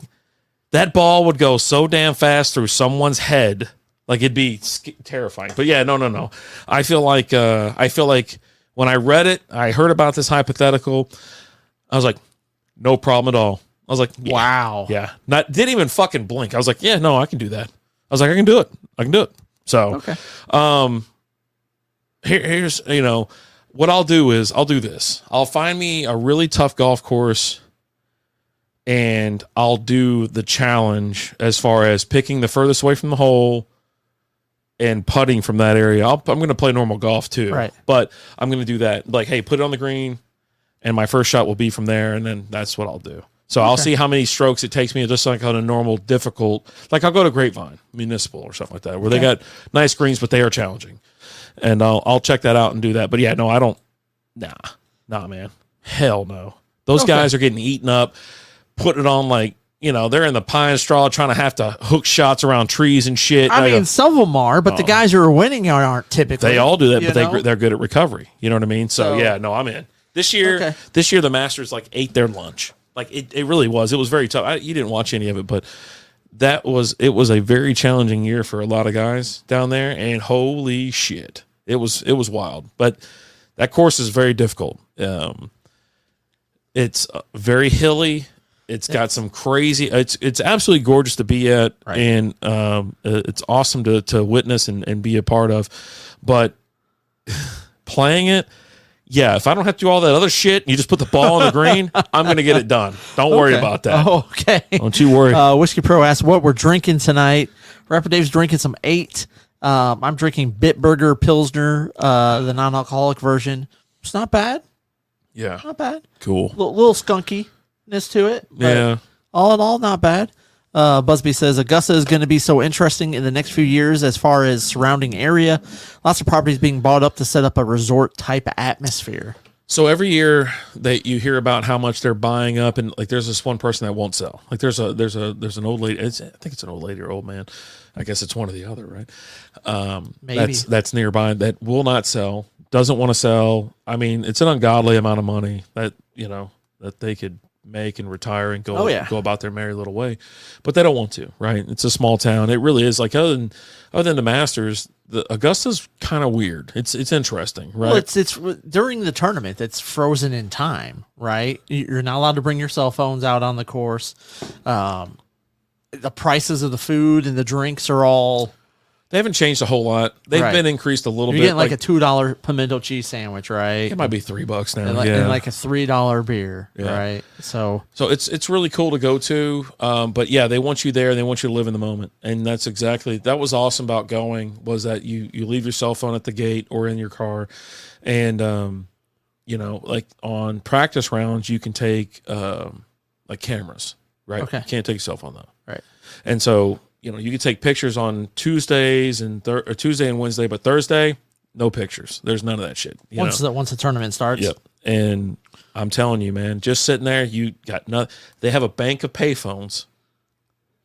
S2: that ball would go so damn fast through someone's head. Like it'd be terrifying. But yeah, no. I feel like when I read it, I heard about this hypothetical. I was like, no problem at all. I was like,
S1: wow.
S2: Yeah. Didn't even fucking blink. I was like, yeah, no, I can do that. I was like, I can do it. So,
S1: okay.
S2: Here's, what I'll do is I'll do this. I'll find me a really tough golf course and I'll do the challenge as far as picking the furthest away from the hole and putting from that area. I'm going to play normal golf too.
S1: Right.
S2: But I'm going to do that. Like, hey, put it on the green and my first shot will be from there. And then that's what I'll do. So I'll see how many strokes it takes me just like on a normal difficult, like I'll go to Grapevine Municipal or something like that where they got nice greens, but they are challenging. And I'll check that out and do that. But yeah, no, I don't. Nah, man. Hell no. Those guys are getting eaten up, putting it on like, they're in the pine straw trying to have to hook shots around trees and shit.
S1: I mean, some of them are, but the guys who are winning aren't typically.
S2: They all do that, but they're good at recovery. You know what I mean? So yeah, no, I'm in. This year, the Masters like ate their lunch. Like it really was. It was very tough. You didn't watch any of it, but it was a very challenging year for a lot of guys down there. And holy shit, it was wild. But that course is very difficult. It's very hilly. It's got some crazy. It's absolutely gorgeous to be at, and it's awesome to witness and be a part of. But playing it. Yeah, if I don't have to do all that other shit, and you just put the ball on the green, I'm going to get it done. Don't worry about that.
S1: Oh, okay.
S2: Don't you worry.
S1: Whiskey Pro asked what we're drinking tonight. Rapper Dave's drinking some 8. I'm drinking Bitburger Pilsner, the non-alcoholic version. It's not bad.
S2: Yeah.
S1: Not bad.
S2: Cool.
S1: Little skunkiness to it.
S2: Yeah.
S1: All in all, not bad. Busby says Augusta is going to be so interesting in the next few years as far as surrounding area. Lots of properties being bought up to set up a resort type atmosphere.
S2: So every year that you hear about how much they're buying up, and like there's this one person that won't sell. Like there's an old lady. I think it's an old lady or old man. I guess it's one or the other, right?
S1: Maybe
S2: that's nearby that will not sell. Doesn't want to sell. I mean, it's an ungodly amount of money that that they could make and retire and go about their merry little way, but they don't want to, right? It's a small town. It really is. Like other than the Masters, the Augusta's kind of weird. It's interesting, right?
S1: Well, it's during the tournament that's frozen in time, right? You're not allowed to bring your cell phones out on the course. The prices of the food and the drinks are all.
S2: They haven't changed a whole lot. They've been increased a little bit.
S1: You're getting like a $2 pimento cheese sandwich, right?
S2: It might be $3 now.
S1: And like a $3 beer, right? So
S2: it's really cool to go to. But yeah, they want you there and they want you to live in the moment. And that was awesome about going, was that you leave your cell phone at the gate or in your car. And, like on practice rounds, you can take like cameras, right?
S1: Okay.
S2: You can't take your cell phone though.
S1: Right.
S2: And so, you can take pictures on Tuesdays and Tuesday and Wednesday, but Thursday, no pictures. There's none of that shit.
S1: Once the tournament starts.
S2: Yep. And I'm telling you, man, just sitting there, you got nothing. They have a bank of payphones.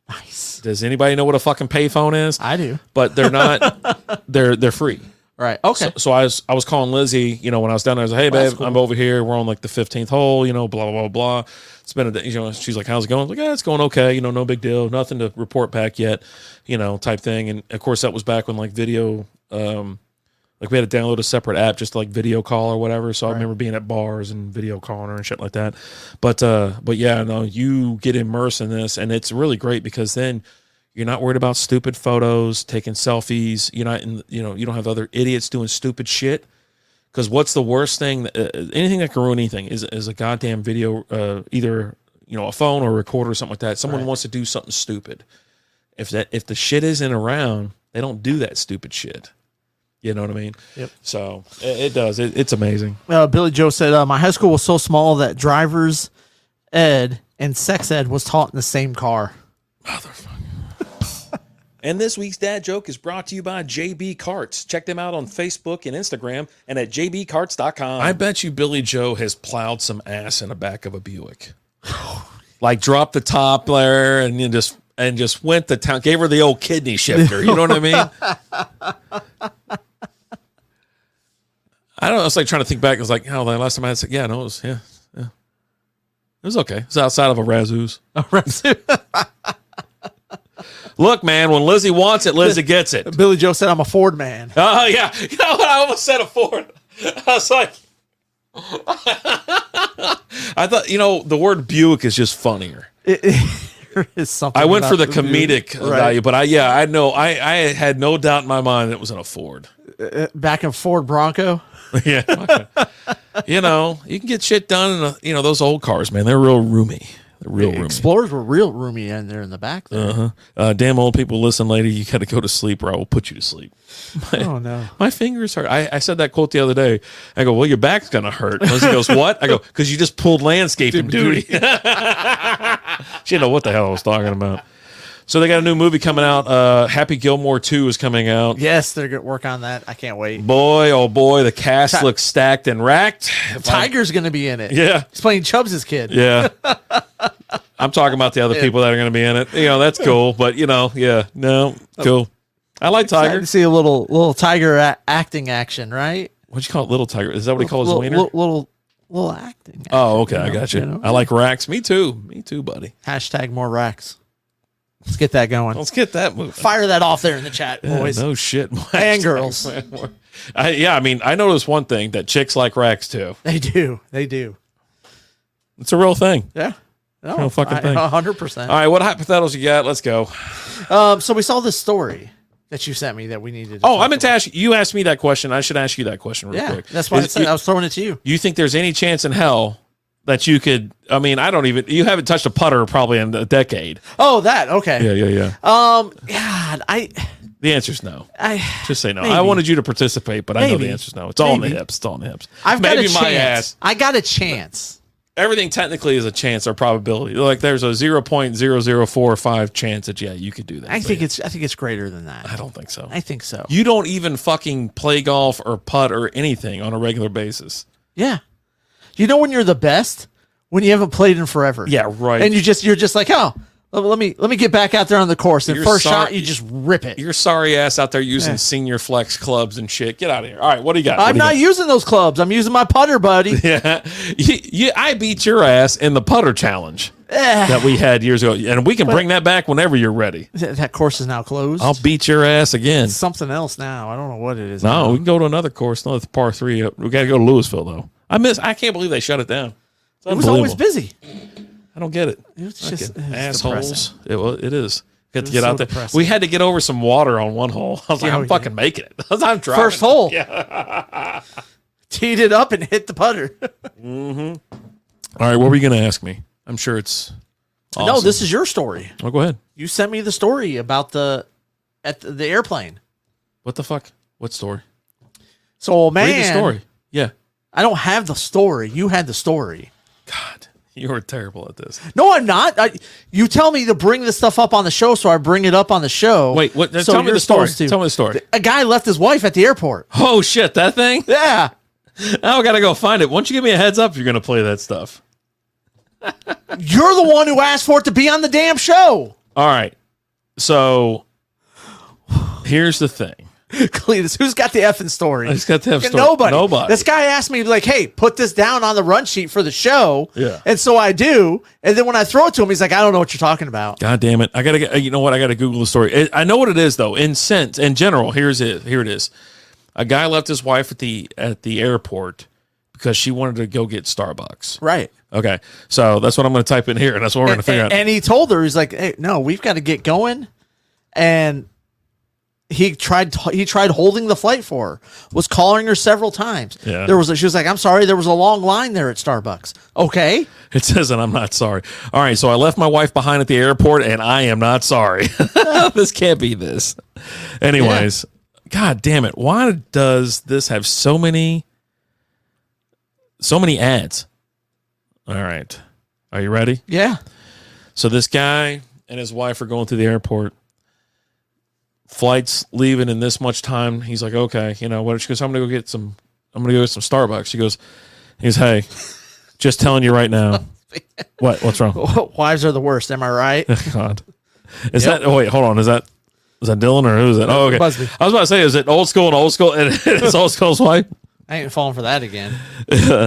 S1: Nice.
S2: Does anybody know what a fucking payphone is?
S1: I do.
S2: But they're not. they're free.
S1: Right. Okay.
S2: So I was calling Lizzie, when I was down there. I was like, hey, babe,
S1: cool.
S2: I'm over here. We're on like the 15th hole, blah, blah, blah, blah. It's been a day, she's like, how's it going? I was like, it's going okay. No big deal. Nothing to report back yet, type thing. And of course, that was back when like video, like we had to download a separate app just to like video call or whatever. So I remember being at bars and video calling her and shit like that. But yeah, no, you get immersed in this and it's really great because then you're not worried about stupid photos, taking selfies. You're not you don't have other idiots doing stupid shit. Because what's the worst thing? Anything that can ruin anything is a goddamn video, either a phone or a recorder or something like that. Someone wants to do something stupid. If the shit isn't around, they don't do that stupid shit. You know what I mean?
S1: Yep.
S2: So it does. It's amazing.
S1: Billy Joe said, my high school was so small that driver's ed and sex ed was taught in the same car.
S2: Motherfucker. And this week's dad joke is brought to you by JB Carts. Check them out on Facebook and Instagram and at jbcarts.com. I bet you Billy Joe has plowed some ass in the back of a Buick. Like dropped the top there and just went to town, gave her the old kidney shifter. You know what I mean? I don't know. It's like trying to think back. It was like, the last time I had sex. Yeah, no, it was, yeah. It was okay. It was outside of a Razzoos. Look, man, when Lizzie wants it, Lizzie gets it.
S1: Billy Joe said, I'm a Ford man.
S2: Oh, yeah. You know what? I almost said a Ford. I was like, I thought, the word Buick is just funnier.
S1: It is something.
S2: I went for the comedic value, but I know. I had no doubt in my mind it was in a Ford.
S1: Back in Ford Bronco.
S2: Yeah. Okay. You can get shit done in those old cars, man. They're real roomy. They're real roomy.
S1: Explorers were real roomy in there in the back there.
S2: Damn old people, listen, lady, you got to go to sleep or I will put you to sleep.
S1: Oh, no.
S2: My fingers hurt. I said that quote the other day. I go, well, your back's going to hurt. Lizzie goes, what? I go, because you just pulled landscaping duty. She didn't know what the hell I was talking about. So they got a new movie coming out. Happy Gilmore 2 is coming out.
S1: Yes, they're going to work on that. I can't wait.
S2: Boy, oh boy, the cast looks stacked and racked.
S1: Tiger's going to be in it.
S2: Yeah.
S1: He's playing Chubbs' kid.
S2: Yeah. I'm talking about the other people that are going to be in it. That's cool. But, cool. I like Tiger.
S1: To see a little Tiger acting action, right?
S2: What'd you call it? Little Tiger? Is that what he calls his wiener?
S1: Little acting.
S2: Oh, okay. I got you. I like racks. Me too, buddy.
S1: Hashtag more racks. Let's get that going.
S2: Let's get that moving.
S1: Fire that off there in the chat, boys.
S2: No shit.
S1: And girls.
S2: I noticed one thing, that chicks like racks too.
S1: They do.
S2: It's a real thing.
S1: Yeah.
S2: No, real fucking thing.
S1: 100%.
S2: All right, what hypotheticals you got? Let's go.
S1: So we saw this story that you sent me that we needed.
S2: I meant to ask you. You asked me that question. I should ask you that question real quick.
S1: That's why I was throwing it to you.
S2: You think there's any chance in hell that you could? I mean, you haven't touched a putter probably in a decade.
S1: Oh, that okay.
S2: Yeah.
S1: God,
S2: the answer's no. Just say no.
S1: Maybe.
S2: I wanted you to participate, but I know the answer's no. It's all in the hips. It's all in the hips.
S1: I got a chance.
S2: everything technically is a chance or probability. Like there's a 0.0045 chance that you could do that.
S1: I think it's greater than that.
S2: I don't think so.
S1: I think so.
S2: You don't even fucking play golf or putt or anything on a regular basis.
S1: Yeah. You know when you're the best? When you haven't played in forever.
S2: Yeah, right.
S1: And you're just like, oh, let me get back out there on the course. And first shot, you just rip it.
S2: You're sorry ass out there using senior flex clubs and shit. Get out of here. All right, what do you got?
S1: I'm not using those clubs. I'm using my putter, buddy.
S2: Yeah. I beat your ass in the putter challenge that we had years ago. And we can bring that back whenever you're ready.
S1: That course is now closed.
S2: I'll beat your ass again.
S1: It's something else now. I don't know what it is.
S2: No,
S1: now.
S2: we can go to another course, another par 3. We got to go to Louisville, though. I can't believe they shut it down.
S1: It was always busy.
S2: I don't get it.
S1: It was just
S2: assholes. It is. Got to get
S1: so
S2: out there.
S1: depressing.
S2: We had to get over some water on one hole. I was like, I'm fucking making it. I'm driving.
S1: First hole.
S2: Yeah.
S1: Teed it up and hit the putter.
S2: Mm-hmm. All right, what were you going to ask me? I'm sure it's awesome.
S1: No, this is your story.
S2: Oh, go ahead.
S1: You sent me the story about the airplane.
S2: What the fuck? What story?
S1: So, man.
S2: Read the story. Yeah.
S1: I don't have the story. You had the story.
S2: God, you are terrible at this.
S1: No, I'm not. You tell me to bring this stuff up on the show, so I bring it up on the show.
S2: Wait, what?
S1: So
S2: tell me the story.
S1: supposed to.
S2: Tell me the story.
S1: A guy left his wife at the airport.
S2: Oh, shit, that thing?
S1: Yeah.
S2: Now I got to go find it. Why don't you give me a heads up if you're going to play that stuff?
S1: You're the one who asked for it to be on the damn show.
S2: All right. So here's the thing.
S1: Cletus, who's got the effing story?
S2: I just got to have story.
S1: Nobody. This guy asked me, like, hey, put this down on the run sheet for the show.
S2: Yeah.
S1: And so I do. And then when I throw it to him, he's like, I don't know what you're talking about.
S2: God damn it. I got to get, you know what? I got to Google the story. I know what it is, though. In general, here it is. A guy left his wife at the airport because she wanted to go get Starbucks.
S1: Right.
S2: Okay. So that's what I'm going to type in here, and that's what we're going to figure out.
S1: And he told her, he's like, hey, no, we've got to get going. And he tried holding the flight for her, was calling her several times.
S2: Yeah.
S1: She was like, I'm sorry, there was a long line there at Starbucks. Okay.
S2: It says that I'm not sorry. All right, so I left my wife behind at the airport, and I am not sorry. This can't be this. Anyways, God damn it. Why does this have so many ads? All right. Are you ready?
S1: Yeah.
S2: So this guy and his wife are going through the airport. Flight's leaving in this much time. He's like, okay, you know what? She goes, I'm gonna go get some Starbucks. He goes, hey, just telling you right now. What's wrong?
S1: Wives are the worst. Am I right?
S2: God. Is that, oh wait, hold on. Is that Dillon or who is that? Oh, okay.
S1: Busby.
S2: I was about to say, is it old school and it's old school's wife?
S1: I ain't falling for that again.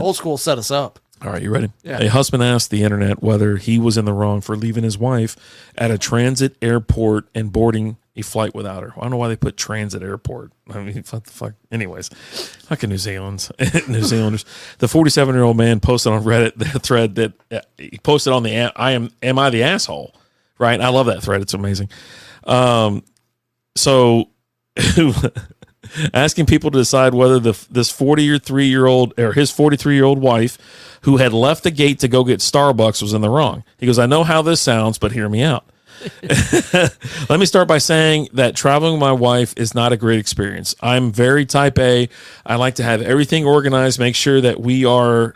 S1: Old school set us up.
S2: All right, you ready?
S1: Yeah.
S2: A husband asked the internet whether he was in the wrong for leaving his wife at a transit airport and boarding a flight without her. I don't know why they put transit airport. I mean, what the fuck? Anyways, fucking New Zealanders. The 47-year-old man posted on Reddit the thread that he posted on the am I the asshole? Right? I love that thread. It's amazing. So asking people to decide whether this 43-year-old or his 43-year-old wife who had left the gate to go get Starbucks was in the wrong. He goes, I know how this sounds, but hear me out. Let me start by saying that traveling with my wife is not a great experience. I'm very type A. I like to have everything organized, make sure that we are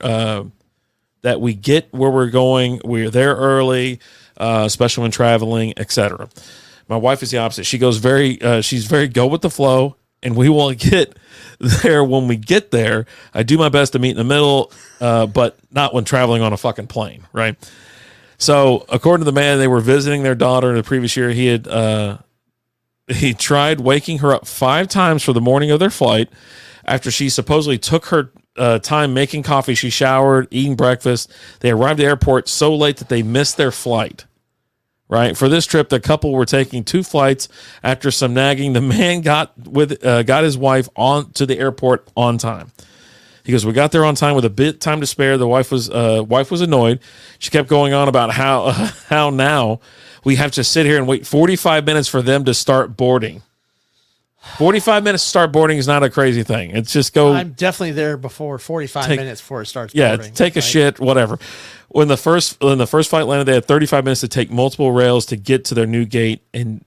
S2: that we get where we're going, we're there early, especially when traveling, etc. My wife is the opposite. She goes she's very go with the flow, and we will get there when we get there. I do my best to meet in the middle, but not when traveling on a fucking plane, right? So, according to the man, they were visiting their daughter in the previous year. He tried waking her up 5 times for the morning of their flight. After she supposedly took her time making coffee, she showered, eating breakfast. They arrived at the airport so late that they missed their flight. Right. For this trip, the couple were taking 2 flights. After some nagging, the man got his wife on to the airport on time. He goes, we got there on time with a bit time to spare. The wife was annoyed. She kept going on about how now we have to sit here and wait 45 minutes for them to start boarding. 45 minutes to start boarding is not a crazy thing. It's just go.
S1: I'm definitely there before 45 minutes before it starts.
S2: Yeah,
S1: boarding,
S2: take a shit, whatever. When the first flight landed, they had 35 minutes to take multiple rails to get to their new gate and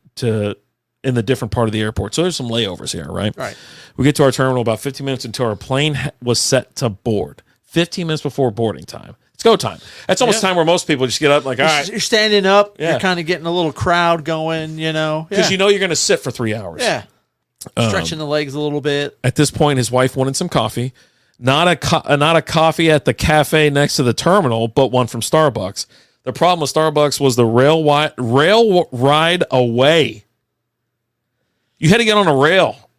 S2: in the different part of the airport. So there's some layovers here, right?
S1: Right.
S2: We get to our terminal about 15 minutes until our plane was set to board. 15 minutes before boarding time. It's go time. That's almost time where most people just get up like, all right.
S1: You're standing up.
S2: Yeah.
S1: You're kind of getting a little crowd going,
S2: Because you know you're going to sit for 3 hours.
S1: Yeah. Stretching the legs a little bit.
S2: At this point, his wife wanted some coffee. Not a coffee at the cafe next to the terminal, but one from Starbucks. The problem with Starbucks was the rail ride away. You had to get on a rail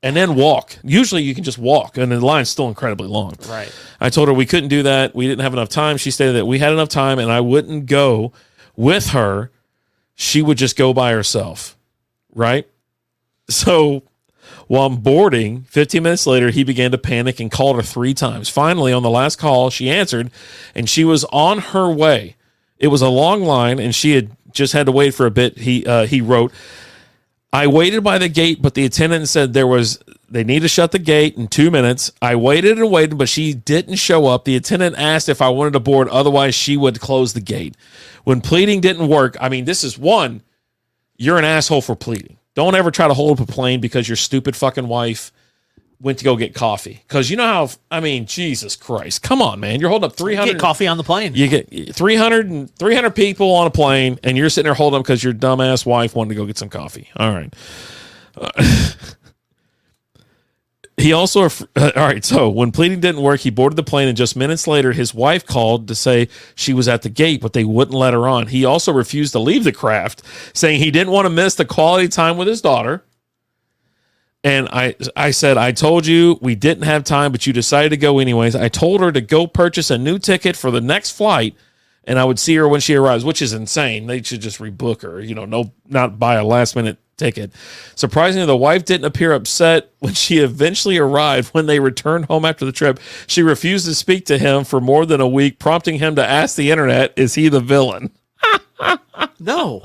S2: and then walk. Usually you can just walk, and the line's still incredibly long.
S1: Right.
S2: I told her we couldn't do that. We didn't have enough time. She stated that we had enough time, and I wouldn't go with her. She would just go by herself, right? So while I'm boarding, 15 minutes later, he began to panic and called her 3 times. Finally, on the last call, she answered, and she was on her way. It was a long line, and she had just had to wait for a bit. He wrote, I waited by the gate, but the attendant said they need to shut the gate in 2 minutes. I waited and waited, but she didn't show up. The attendant asked if I wanted to board, otherwise she would close the gate. When pleading didn't work, I mean, this is one, you're an asshole for pleading. Don't ever try to hold up a plane because your stupid fucking wife went to go get coffee. Because you know how, I mean, Jesus Christ. Come on, man. You're holding up 300.
S1: Get coffee on the plane.
S2: You get 300 people on a plane, and you're sitting there holding them because your dumbass wife wanted to go get some coffee. All right. He also, all right, so when pleading didn't work, he boarded the plane, and just minutes later, his wife called to say she was at the gate, but they wouldn't let her on. He also refused to leave the craft, saying he didn't want to miss the quality time with his daughter. And I said, I told you we didn't have time, but you decided to go anyways. I told her to go purchase a new ticket for the next flight, and I would see her when she arrives, which is insane. They should just rebook her, not buy a last-minute ticket. Surprisingly, the wife didn't appear upset when she eventually arrived. When they returned home after the trip, she refused to speak to him for more than a week, prompting him to ask the internet, is he the villain?
S1: No.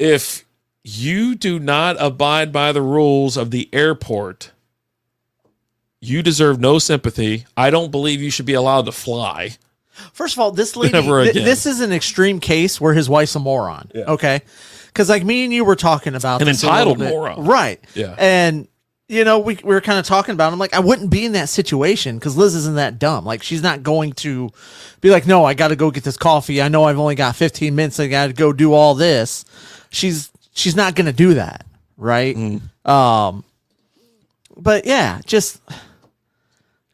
S2: If you do not abide by the rules of the airport, you deserve no sympathy. I don't believe you should be allowed to fly.
S1: First of all, this lady,
S2: Never again.
S1: this is an extreme case where his wife's a moron. Yeah. Okay. Because like me and you were talking about
S2: an
S1: this
S2: entitled
S1: a little bit.
S2: moron.
S1: Right.
S2: Yeah.
S1: And, we were kind of talking about it. I'm like, I wouldn't be in that situation because Liz isn't that dumb. Like, she's not going to be like, no, I got to go get this coffee. I know I've only got 15 minutes. I got to go do all this. She's not going to do that. Right. But yeah,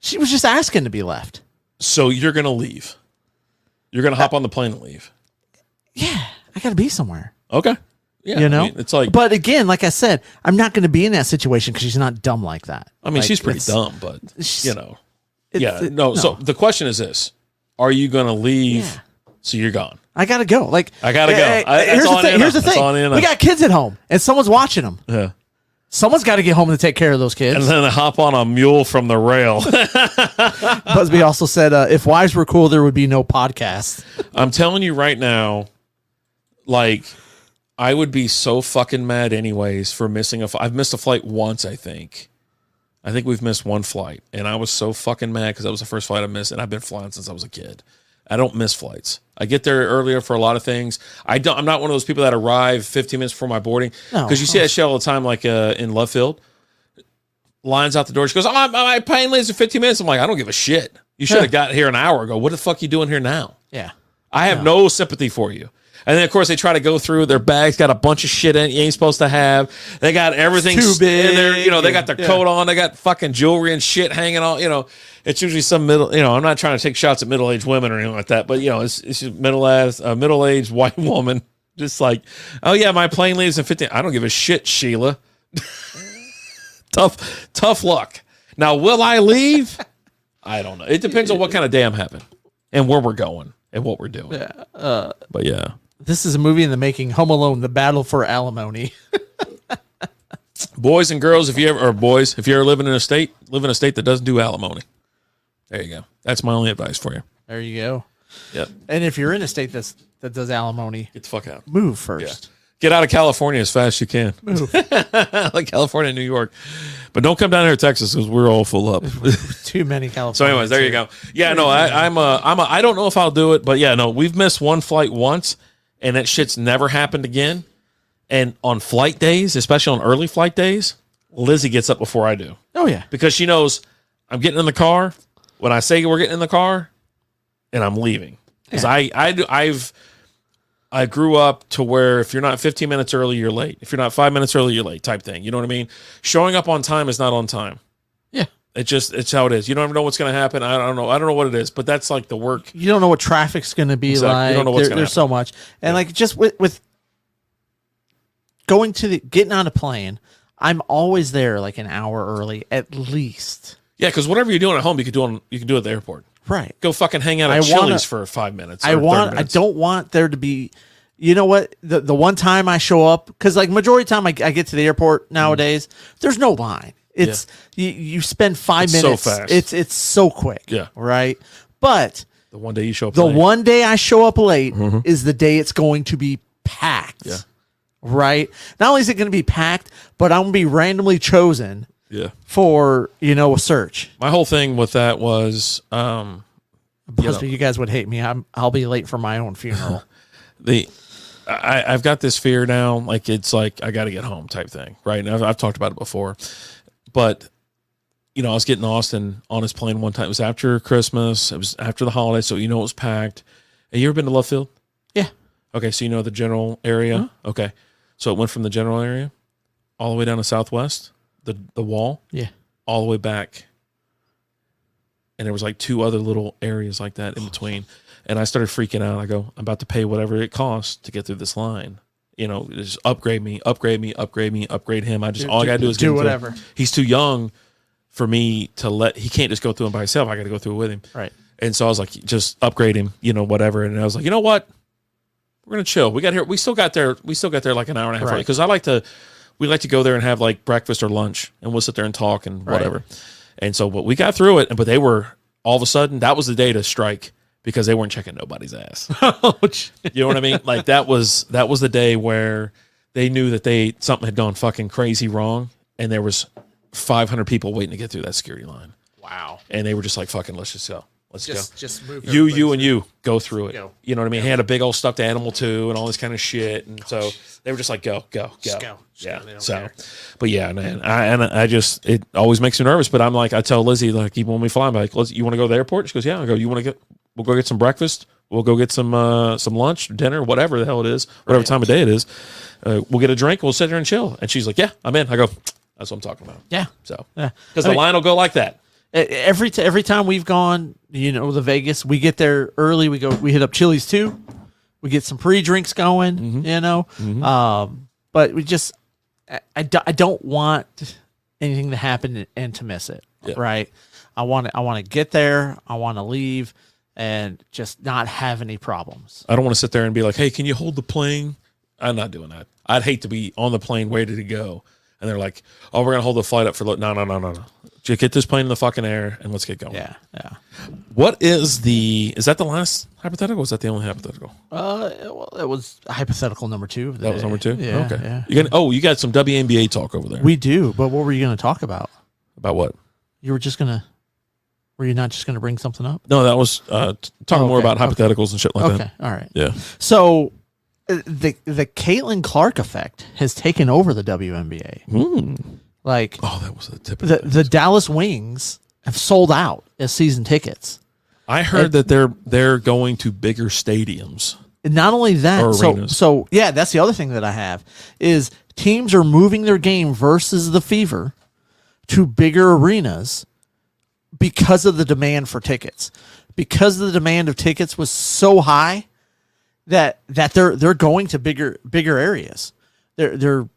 S1: she was just asking to be left.
S2: So you're going to leave. You're going to hop on the plane and leave.
S1: Yeah, I got to be somewhere.
S2: Okay. Yeah. I mean, it's like,
S1: but again, like I said, I'm not going to be in that situation because she's not dumb like that.
S2: I mean,
S1: like,
S2: she's pretty dumb, but
S1: no.
S2: No. So the question is this: are you going to leave?
S1: Yeah.
S2: So you're gone.
S1: I got to go. Like
S2: I got to go.
S1: Here's the thing. We got kids at home, and someone's watching them.
S2: Yeah.
S1: Someone's got to get home to take care of those kids.
S2: And then hop on a mule from the rail.
S1: Busby also said, if wives were cool, there would be no podcast.
S2: I'm telling you right now, like, I would be so fucking mad anyways for missing I've missed a flight once, I think. I think we've missed one flight. And I was so fucking mad because that was the first flight I missed. And I've been flying since I was a kid. I don't miss flights. I get there earlier for a lot of things. I'm not one of those people that arrive 15 minutes before my boarding. Because you see that shit all the time, like in Love Field. Lines out the door. She goes, my plane leaves in 15 minutes. I'm like, I don't give a shit. You should have got here an hour ago. What the fuck you doing here now?
S1: Yeah.
S2: I have no sympathy for you. And then, of course, they try to go through their bags, got a bunch of shit in it you ain't supposed to have. They got everything
S1: too big.
S2: in there. They got their coat on. They got fucking jewelry and shit hanging on. It's usually some middle, I'm not trying to take shots at middle-aged women or anything like that, but, it's just middle-aged white woman. Just like, oh, yeah, my plane leaves in 15. I don't give a shit, Sheila. Tough luck. Now, will I leave? I don't know. It depends on what kind of day I'm having and where we're going and what we're doing.
S1: Yeah.
S2: But, yeah.
S1: This is a movie in the making, Home Alone, The Battle for Alimony.
S2: Boys and girls, if you ever live in a state that doesn't do alimony. There you go. That's my only advice for you.
S1: There you go.
S2: Yep.
S1: And if you're in a state that does alimony,
S2: get the fuck out.
S1: Move first.
S2: Yeah. Get out of California as fast as you can. Move. Like California and New York. But don't come down here to Texas because we're all full up.
S1: Too many California.
S2: So anyways, there you go. Yeah, no, I don't know if I'll do it, but yeah, no, we've missed one flight once and that shit's never happened again. And on flight days, especially on early flight days, Lizzie gets up before I do.
S1: Oh yeah.
S2: Because she knows I'm getting in the car. when I say we're getting in the car, and I'm leaving, because I grew up to where if you're not 15 minutes early, you're late. If you're not 5 minutes early, you're late, type thing. You know what I mean? Showing up on time is not on time.
S1: Yeah.
S2: It's how it is. You don't ever know what's going to happen. I don't know what it is, but that's like the work.
S1: You don't know what traffic's going to be like.
S2: You don't know what's going to happen.
S1: There's so much. And like just with getting on a plane, I'm always there like an hour early at least.
S2: Yeah, because whatever you're doing at home, you can do at the airport.
S1: Right.
S2: Go fucking hang out at Chili's for 5 minutes.
S1: I don't want there to be, you know what? The one time I show up, because like majority of the time I get to the airport nowadays, there's no line. It's you spend 5 minutes.
S2: So fast.
S1: It's so quick.
S2: Yeah.
S1: Right. But
S2: the one day you show up
S1: the
S2: late.
S1: one day I show up late is the day it's going to be packed.
S2: Yeah.
S1: Right. Not only is it going to be packed, but I'm going to be randomly chosen.
S2: Yeah.
S1: For a search.
S2: My whole thing with that was,
S1: you guys would hate me. I'll be late for my own funeral.
S2: I've got this fear now. Like it's like I got to get home type thing, right? And I've talked about it before, but I was getting Austin on his plane one time. It was after Christmas. It was after the holiday, so it was packed. Have you ever been to Love Field?
S1: Yeah.
S2: Okay, so the general area.
S1: Uh-huh.
S2: Okay, so it went from the general area all the way down to Southwest. The wall, all the way back, and there was like 2 other little areas like that in between, and I started freaking out. I go, I'm about to pay whatever it costs to get through this line. Just upgrade me, upgrade him. All I gotta do is
S1: do whatever.
S2: He's too young for me to he can't just go through him by himself. I got to go through it with him.
S1: Right.
S2: And so I was like, just upgrade him, whatever. And I was like, you know what? We're gonna chill. We still got there like an hour and a half early, because we like to go there and have like breakfast or lunch, and we'll sit there and talk and whatever. Right. And so, but we got through it, but they were all of a sudden, that was the day to strike, because they weren't checking nobody's ass. You know what I mean? Like that was the day where they knew that something had gone fucking crazy wrong, and there was 500 people waiting to get through that security line.
S1: Wow.
S2: And they were just like, fucking, let's just go. Let's go.
S1: Just move.
S2: You and you go through it.
S1: Go.
S2: You know what I mean? He had a big old stuffed animal too, and all this kind of shit. And so they were just like, go.
S1: Just go.
S2: Yeah. So, but yeah, man, it always makes me nervous. But I'm like, I tell Lizzie, like, even when we fly, I'm like, you want to go to the airport? She goes, yeah. I go, we'll go get some breakfast. We'll go get some lunch, dinner, whatever the hell it is, whatever time of day it is. We'll get a drink. We'll sit there and chill. And she's like, yeah, I'm in. I go, that's what I'm talking about.
S1: Yeah.
S2: So, because the line will go like that.
S1: Every time we've gone, the Vegas, we get there early. We hit up Chili's too. We get some pre-drinks going, but we just, I don't want anything to happen and to miss it. Yeah. Right. I want to get there. I want to leave and just not have any problems. I
S2: don't want to sit there and be like, hey, can you hold the plane? I'm not doing that. I'd hate to be on the plane ready to go, and they're like, oh, we're going to hold the flight up for no. Just get this plane in the fucking air and let's get going.
S1: Yeah.
S2: What is that the last hypothetical? Or was that the only hypothetical?
S1: Well, it was hypothetical number 2.
S2: That was number 2?
S1: Yeah.
S2: Okay. Yeah. You got some WNBA talk over there.
S1: We do, but what were you going to talk about?
S2: About what?
S1: Were you not just going to bring something up?
S2: No, that was talking more about hypotheticals and shit like that.
S1: Okay. All right.
S2: Yeah.
S1: So the Caitlin Clark effect has taken over the WNBA. Like,
S2: that was the tip.
S1: The Dallas Wings have sold out as season tickets.
S2: I heard that they're going to bigger stadiums.
S1: And not only that, so yeah, that's the other thing that I have is teams are moving their game versus the Fever to bigger arenas because of the demand for tickets. Because the demand of tickets was so high that they're going to bigger areas. They're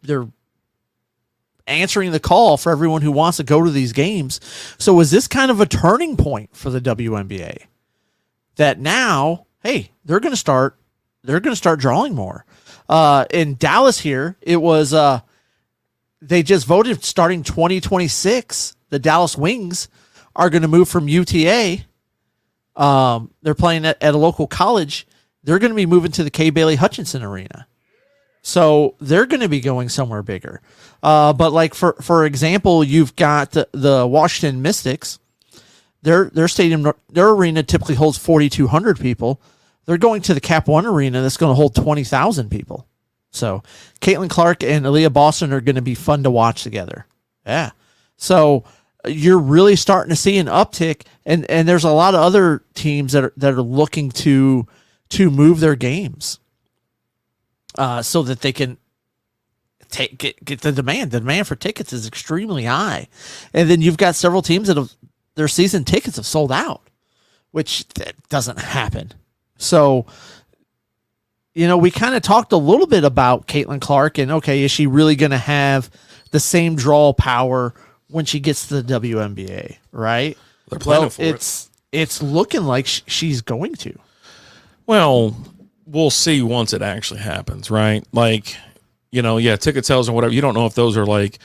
S1: answering the call for everyone who wants to go to these games. So is this kind of a turning point for the WNBA? That now, hey, they're going to start drawing more. In Dallas here, it was they just voted starting 2026, the Dallas Wings are going to move from UTA. They're playing at a local college. They're going to be moving to the Kay Bailey Hutchinson Arena. So they're going to be going somewhere bigger. But like for example, you've got the Washington Mystics. Their stadium, their arena typically holds 4,200 people. They're going to the Cap One Arena that's going to hold 20,000 people. So Caitlin Clark and Aaliyah Boston are going to be fun to watch together. Yeah. So you're really starting to see an uptick, and there's a lot of other teams that are looking to move their games, so that they can get the demand. The demand for tickets is extremely high, and then you've got several teams that have their season tickets have sold out, which that doesn't happen. So, we kind of talked a little bit about Caitlin Clark, and okay, is she really going to have the same draw power when she gets to the WNBA? Right?
S2: They're planning for
S1: it. It's looking like she's going to.
S2: Well, we'll see once it actually happens, right? Like, ticket sales or whatever. You don't know if those are like,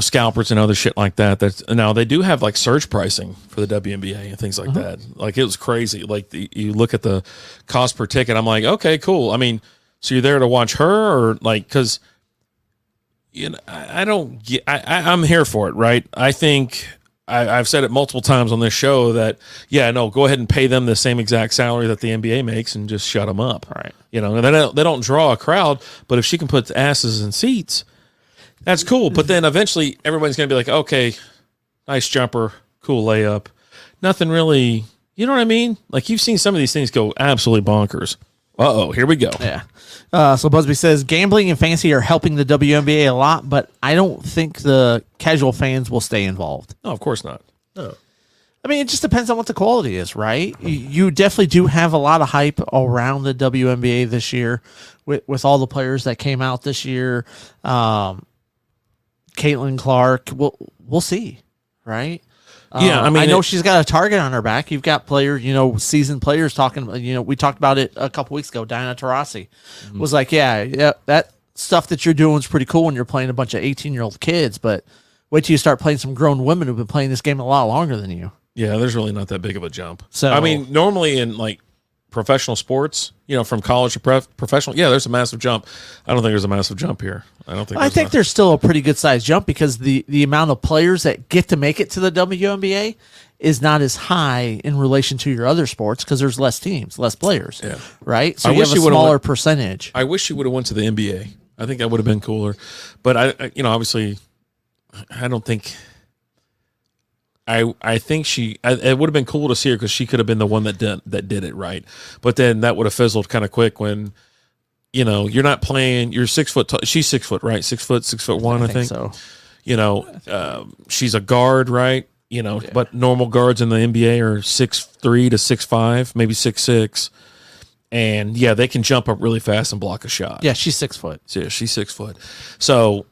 S2: scalpers and other shit like that. Now they do have like surge pricing for the WNBA and things like that. Like, it was crazy. Like, you look at the cost per ticket. I'm like, okay, cool. I mean, so you're there to watch her, or like, because I'm here for it, right? I think I've said it multiple times on this show that, go ahead and pay them the same exact salary that the NBA makes and just shut them up.
S1: Right.
S2: They don't draw a crowd, but if she can put asses in seats, that's cool. But then eventually everybody's going to be like, okay, nice jumper, cool layup. Nothing really, you know what I mean? Like, you've seen some of these things go absolutely bonkers. Uh-oh, here we go.
S1: Yeah. So Busby says, gambling and fantasy are helping the WNBA a lot, but I don't think the casual fans will stay involved.
S2: No, of course not. No.
S1: I mean, it just depends on what the quality is, right? You definitely do have a lot of hype around the WNBA this year with all the players that came out this year. Caitlin Clark, we'll see, right?
S2: Yeah, I mean,
S1: I know she's got a target on her back. You've got players, seasoned players talking. We talked about it a couple weeks ago. Diana Taurasi was like, yeah, that stuff that you're doing is pretty cool when you're playing a bunch of 18-year-old kids, but wait till you start playing some grown women who've been playing this game a lot longer than you.
S2: Yeah, there's really not that big of a jump.
S1: So,
S2: I mean, normally in like professional sports, from college to professional, there's a massive jump. I don't think there's a massive jump here. I think
S1: there's still a pretty good sized jump because the amount of players that get to make it to the WNBA is not as high in relation to your other sports because there's less teams, less players.
S2: Yeah.
S1: Right? So you have a smaller percentage.
S2: I wish she would have went to the NBA. I think that would have been cooler. But I obviously, I don't think. I think it would have been cool to see her because she could have been the one that did it right. But then that would have fizzled kind of quick when, you're not playing. You're 6 foot tall. She's 6 foot, right? 6'1", I think.
S1: So.
S2: She's a guard, right? But normal guards in the NBA are 6'3" to 6'5", maybe 6'6". And they can jump up really fast and block a shot.
S1: Yeah, she's 6 foot.
S2: Yeah, she's 6 foot. So,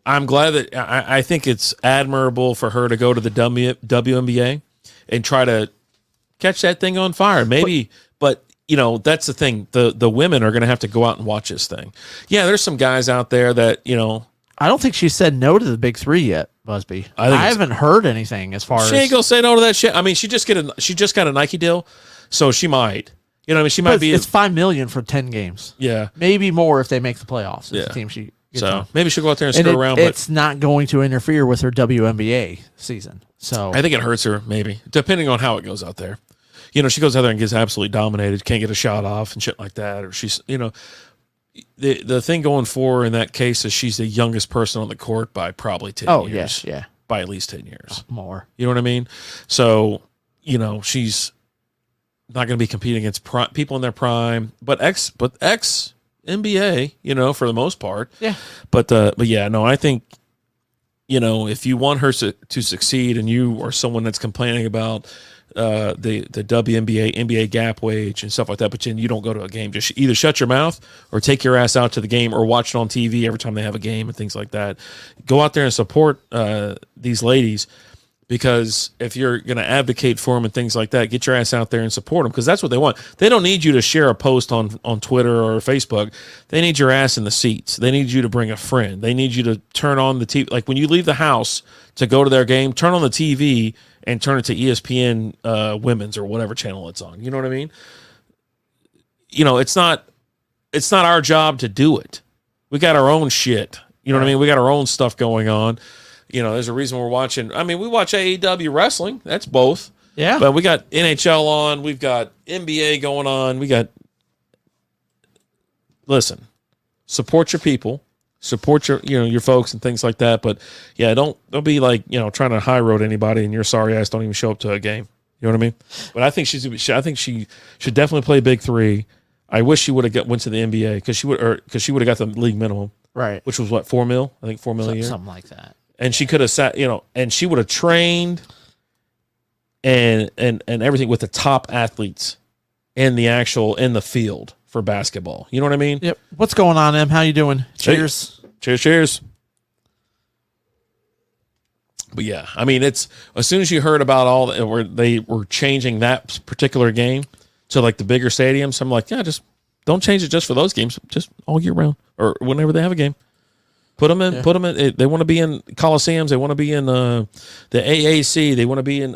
S2: I'm glad that I think it's admirable for her to go to the WNBA and try to catch that thing on fire. Maybe, but that's the thing. The women are going to have to go out and watch this thing. Yeah, there's some guys out there that,
S1: I don't think she said no to the big three yet, Busby. I haven't heard anything as far as.
S2: She ain't going to say no to that shit. I mean, she just got a Nike deal, so she might. She might be.
S1: It's $5 million for 10 games.
S2: Yeah.
S1: Maybe more if they make the playoffs. It's the team she.
S2: So maybe she'll go out there and screw around. But
S1: it's not going to interfere with her WNBA season. So
S2: I think it hurts her, maybe, depending on how it goes out there. She goes out there and gets absolutely dominated, can't get a shot off and shit like that. Or she's, the thing going for her in that case is she's the youngest person on the court by probably 10 years.
S1: Yes, yeah.
S2: By at least 10 years.
S1: More.
S2: You know what I mean? So, she's not going to be competing against people in their prime, but ex NBA, for the most part.
S1: Yeah.
S2: But yeah, no, I think, if you want her to succeed and you are someone that's complaining about the WNBA, NBA gap wage and stuff like that, but then you don't go to a game, just either shut your mouth or take your ass out to the game or watch it on TV every time they have a game and things like that. Go out there and support these ladies. Because if you're going to advocate for them and things like that, get your ass out there and support them because that's what they want. They don't need you to share a post on Twitter or Facebook. They need your ass in the seats. They need you to bring a friend. They need you to turn on the TV. Like when you leave the house to go to their game, turn on the TV and turn it to ESPN Women's or whatever channel it's on. You know what I mean? It's not our job to do it. We got our own shit. You know what I mean? We got our own stuff going on. There's a reason we're watching. I mean, we watch AEW wrestling. That's both.
S1: Yeah.
S2: But we got NHL on. We've got NBA going on. Listen, support your people. support your folks and things like that. But yeah, don't be like, trying to high road anybody and your sorry ass don't even show up to a game. You know what I mean? But I think she should definitely play Big Three. I wish she would have went to the NBA because she would have got the league minimum,
S1: right?
S2: Which was what, $4 million? I think $4 million a year,
S1: something like that.
S2: And she could have sat, and she would have trained and everything with the top athletes in the field for basketball. You know what I mean?
S1: Yep. What's going on, Em? How you doing? Cheers.
S2: Hey. Cheers. But yeah, I mean, it's as soon as you heard about where they were changing that particular game to like the bigger stadiums, I'm like, yeah, just don't change it just for those games, just all year round or whenever they have a game. Put them in. They want to be in Coliseums. They want to be in the AAC. They want to be in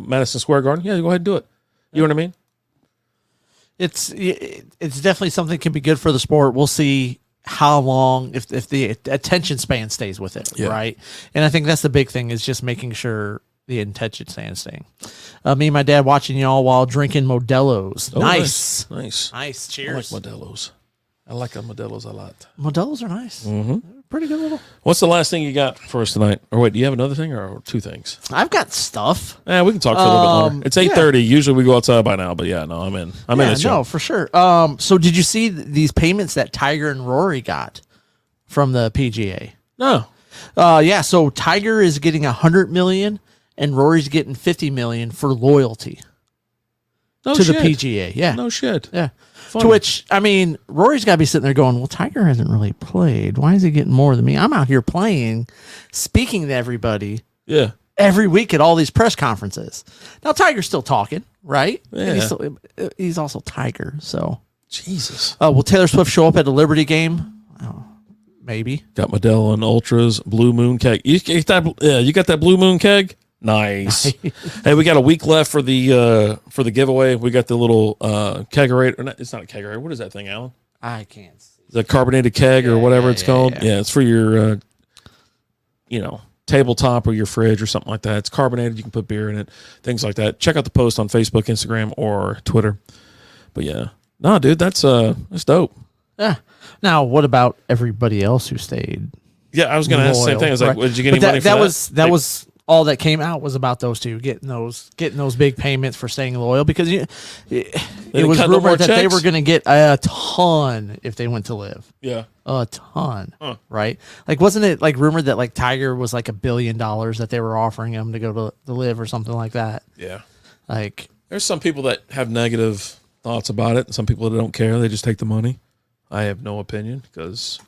S2: Madison Square Garden. Yeah, go ahead and do it. You know what I mean?
S1: It's definitely something that can be good for the sport. We'll see how long if the attention span stays with it, right? And I think that's the big thing is just making sure the attention span staying. Me and my dad watching y'all while drinking Modelo's.
S2: Oh,
S1: nice.
S2: I
S1: Cheers.
S2: like Modelo's. I like Modelo's a lot.
S1: Modelo's are nice.
S2: Mm-hmm.
S1: Pretty good little.
S2: What's the last thing you got for us tonight? Or wait, do you have another thing or two things?
S1: I've got stuff.
S2: Yeah, we can talk for a little bit more. It's 8:30. Usually we go outside by now, but yeah, no, I'm in. I'm in it.
S1: No, for sure. So did you see these payments that Tiger and Rory got from the PGA?
S2: No.
S1: So Tiger is getting $100 million and Rory's getting $50 million for loyalty
S2: to
S1: the PGA. Yeah.
S2: No shit.
S1: Yeah.
S2: Funny.
S1: To which, I mean, Rory's got to be sitting there going, well, Tiger hasn't really played. Why is he getting more than me? I'm out here playing, speaking to everybody every week at all these press conferences. Now, Tiger's still talking, right?
S2: Yeah.
S1: He's also Tiger, so.
S2: Jesus.
S1: Will Taylor Swift show up at a Liberty game? Oh, maybe.
S2: Got Modelo and Ultras, Blue Moon keg. You got that Blue Moon keg? Nice. Hey, we got a week left for the giveaway. We got the little kegerator. It's not a kegerator. What is that thing, Alan?
S1: I can't see.
S2: The carbonated keg or whatever it's called. Yeah, it's for your tabletop or your fridge or something like that. It's carbonated. You can put beer in it, things like that. Check out the post on Facebook, Instagram, or Twitter. But yeah, no, dude, that's dope.
S1: Yeah. Now, what about everybody else who stayed?
S2: Yeah, I was going to ask the same thing. I was like, did you get any money for that?
S1: That was all that came out was about those two getting those big payments for staying loyal because it was rumored that they were going to get a ton if they went to live.
S2: Yeah,
S1: a ton. Right? Like, wasn't it like rumored that like Tiger was like $1 billion that they were offering him to go to the live or something like that?
S2: Yeah.
S1: Like,
S2: there's some people that have negative thoughts about it. Some people that don't care. They just take the money. I have no opinion because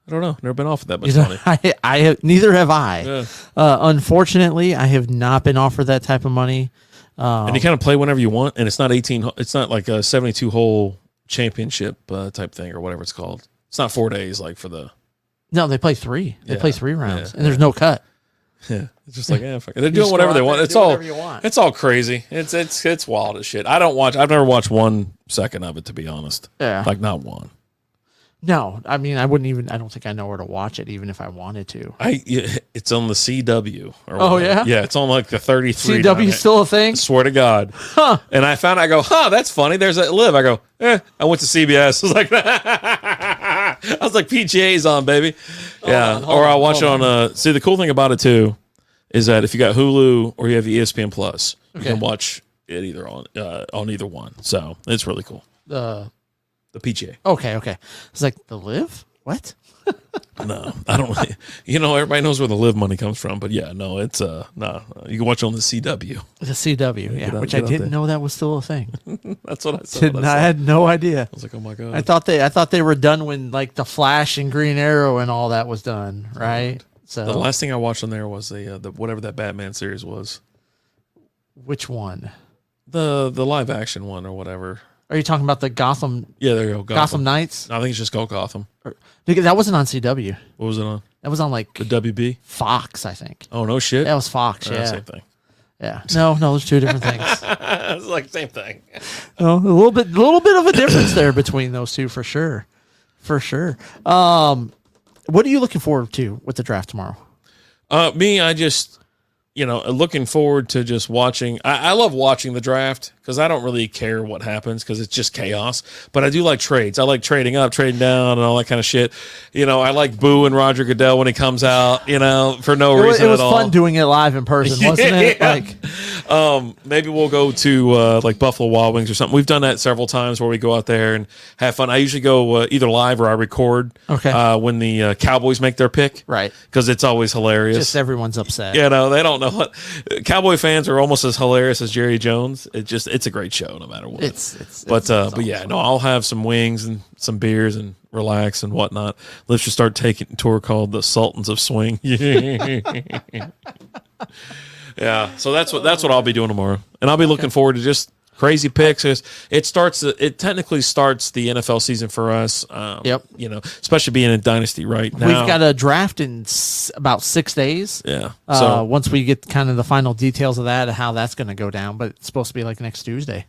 S2: I don't know. Never been offered that much money.
S1: I have, neither have I.
S2: Yeah.
S1: Unfortunately, I have not been offered that type of money.
S2: And you kind of play whenever you want, and it's not 18. It's not like a 72 hole championship type thing or whatever it's called. It's not 4 days like for the.
S1: No, they play 3. They play 3 rounds, and there's no cut.
S2: Yeah, it's just like fuck it. They're doing whatever they want. It's all crazy. It's wild as shit. I've never watched 1 second of it, to be honest.
S1: Yeah,
S2: like not one.
S1: No, I mean I don't think I know where to watch it, even if I wanted to.
S2: It's on the CW. Yeah, it's on like the 33.
S1: CW still a thing?
S2: I swear to God. Huh? And I found, I go, that's funny. There's that live. I go, I went to CBS. I was like, PGA's on, baby. Yeah, or I'll watch it on. See, the cool thing about it too is that if you got Hulu or you have ESPN Plus, you can watch it either on either one. So it's really cool. The PGA.
S1: Okay. It's like the live? What?
S2: No, I don't. Everybody knows where the live money comes from, but yeah, no, it's no. You can watch it on the CW.
S1: The CW, which I didn't know that was still a thing.
S2: That's what I said.
S1: I had no idea.
S2: I was like, oh my God.
S1: I thought they were done when like the Flash and Green Arrow and all that was done, right? So
S2: the last thing I watched on there was the whatever that Batman series was.
S1: Which one?
S2: The live action one or whatever.
S1: Are you talking about the Gotham?
S2: Yeah, there you go.
S1: Gotham Knights?
S2: I think it's just called Gotham.
S1: That wasn't on CW.
S2: What was it on?
S1: That was on like
S2: the WB?
S1: Fox, I think.
S2: Oh, no shit.
S1: That was Fox, yeah.
S2: Same thing.
S1: Yeah. No, there's two different things.
S2: It's like the same thing.
S1: A little bit of a difference there between those two for sure. For sure. What are you looking forward to with the draft tomorrow?
S2: Me, I just looking forward to just watching. I love watching the draft because I don't really care what happens because it's just chaos. But I do like trades. I like trading up, trading down, and all that kind of shit. I like booing Roger Goodell when he comes out, for no reason
S1: It was
S2: at all.
S1: fun doing it live in person, wasn't it?
S2: Yeah. Maybe we'll go to like Buffalo Wild Wings or something. We've done that several times where we go out there and have fun. I usually go either live or I record when the Cowboys make their pick.
S1: Right.
S2: Because it's always hilarious.
S1: Just everyone's upset.
S2: They don't know what. Cowboy fans are almost as hilarious as Jerry Jones. It's a great show no matter what. But yeah, no, I'll have some wings and some beers and relax and whatnot. Let's just start taking a tour called the Sultans of Swing. Yeah, so that's what I'll be doing tomorrow, and I'll be looking forward to just crazy picks. It technically starts the NFL season for us.
S1: Yep.
S2: Especially being in Dynasty right now.
S1: We've got a draft in about 6 days.
S2: Yeah.
S1: So once we get kind of the final details of that, how that's going to go down, but it's supposed to be like next Tuesday.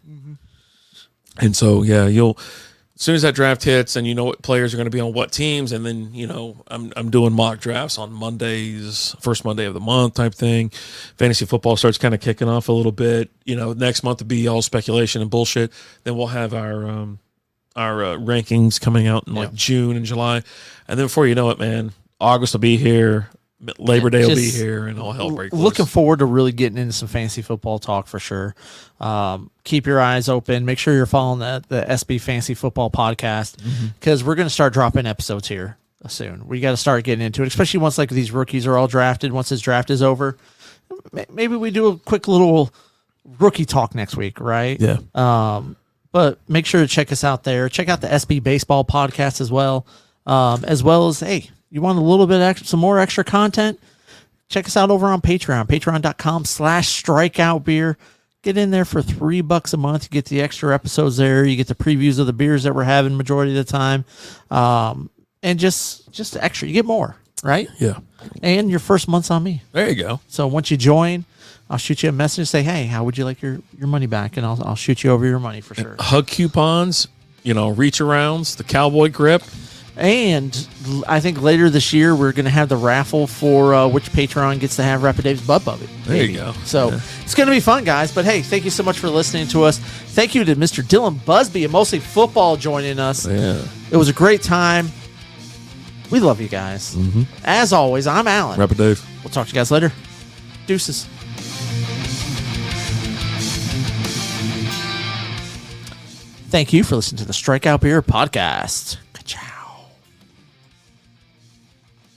S2: And so yeah, as soon as that draft hits and you know what players are going to be on what teams, and then I'm doing mock drafts on Mondays, first Monday of the month type thing. Fantasy football starts kind of kicking off a little bit. Next month to be all speculation and bullshit. Then we'll have our rankings coming out in like June and July, and then before you know it, man, August will be here. Labor Day will be here, and all hell breaks loose.
S1: Looking forward to really getting into some fantasy football talk for sure. Keep your eyes open. Make sure you're following the SB Fantasy Football Podcast, because we're going to start dropping episodes here soon. We got to start getting into it, especially once like these rookies are all drafted. Once this draft is over, maybe we do a quick little rookie talk next week, right?
S2: Yeah.
S1: But make sure to check us out there. Check out the SB Baseball Podcast as well as, hey, you want a little bit extra, some more extra content? Check us out over on Patreon, patreon.com/strikeoutbeer. Get in there for $3 a month. You get the extra episodes there. You get the previews of the beers that we're having majority of the time. And just extra. You get more, right?
S2: Yeah.
S1: And your first month's on me.
S2: There you go.
S1: So once you join, I'll shoot you a message and say, hey, how would you like your money back? And I'll shoot you over your money for sure.
S2: Hug coupons, reach arounds, the cowboy grip.
S1: And I think later this year, we're going to have the raffle for which Patreon gets to have Rapid Dave's Bud Bubby.
S2: There you go.
S1: So it's going to be fun, guys. But hey, thank you so much for listening to us. Thank you to Mr. Dillon Busby and Mostly Football joining us.
S2: Yeah.
S1: It was a great time. We love you guys. As always, I'm Alan.
S2: Rapid Dave.
S1: We'll talk to you guys later. Deuces. Thank you for listening to the Strikeout Beer Podcast.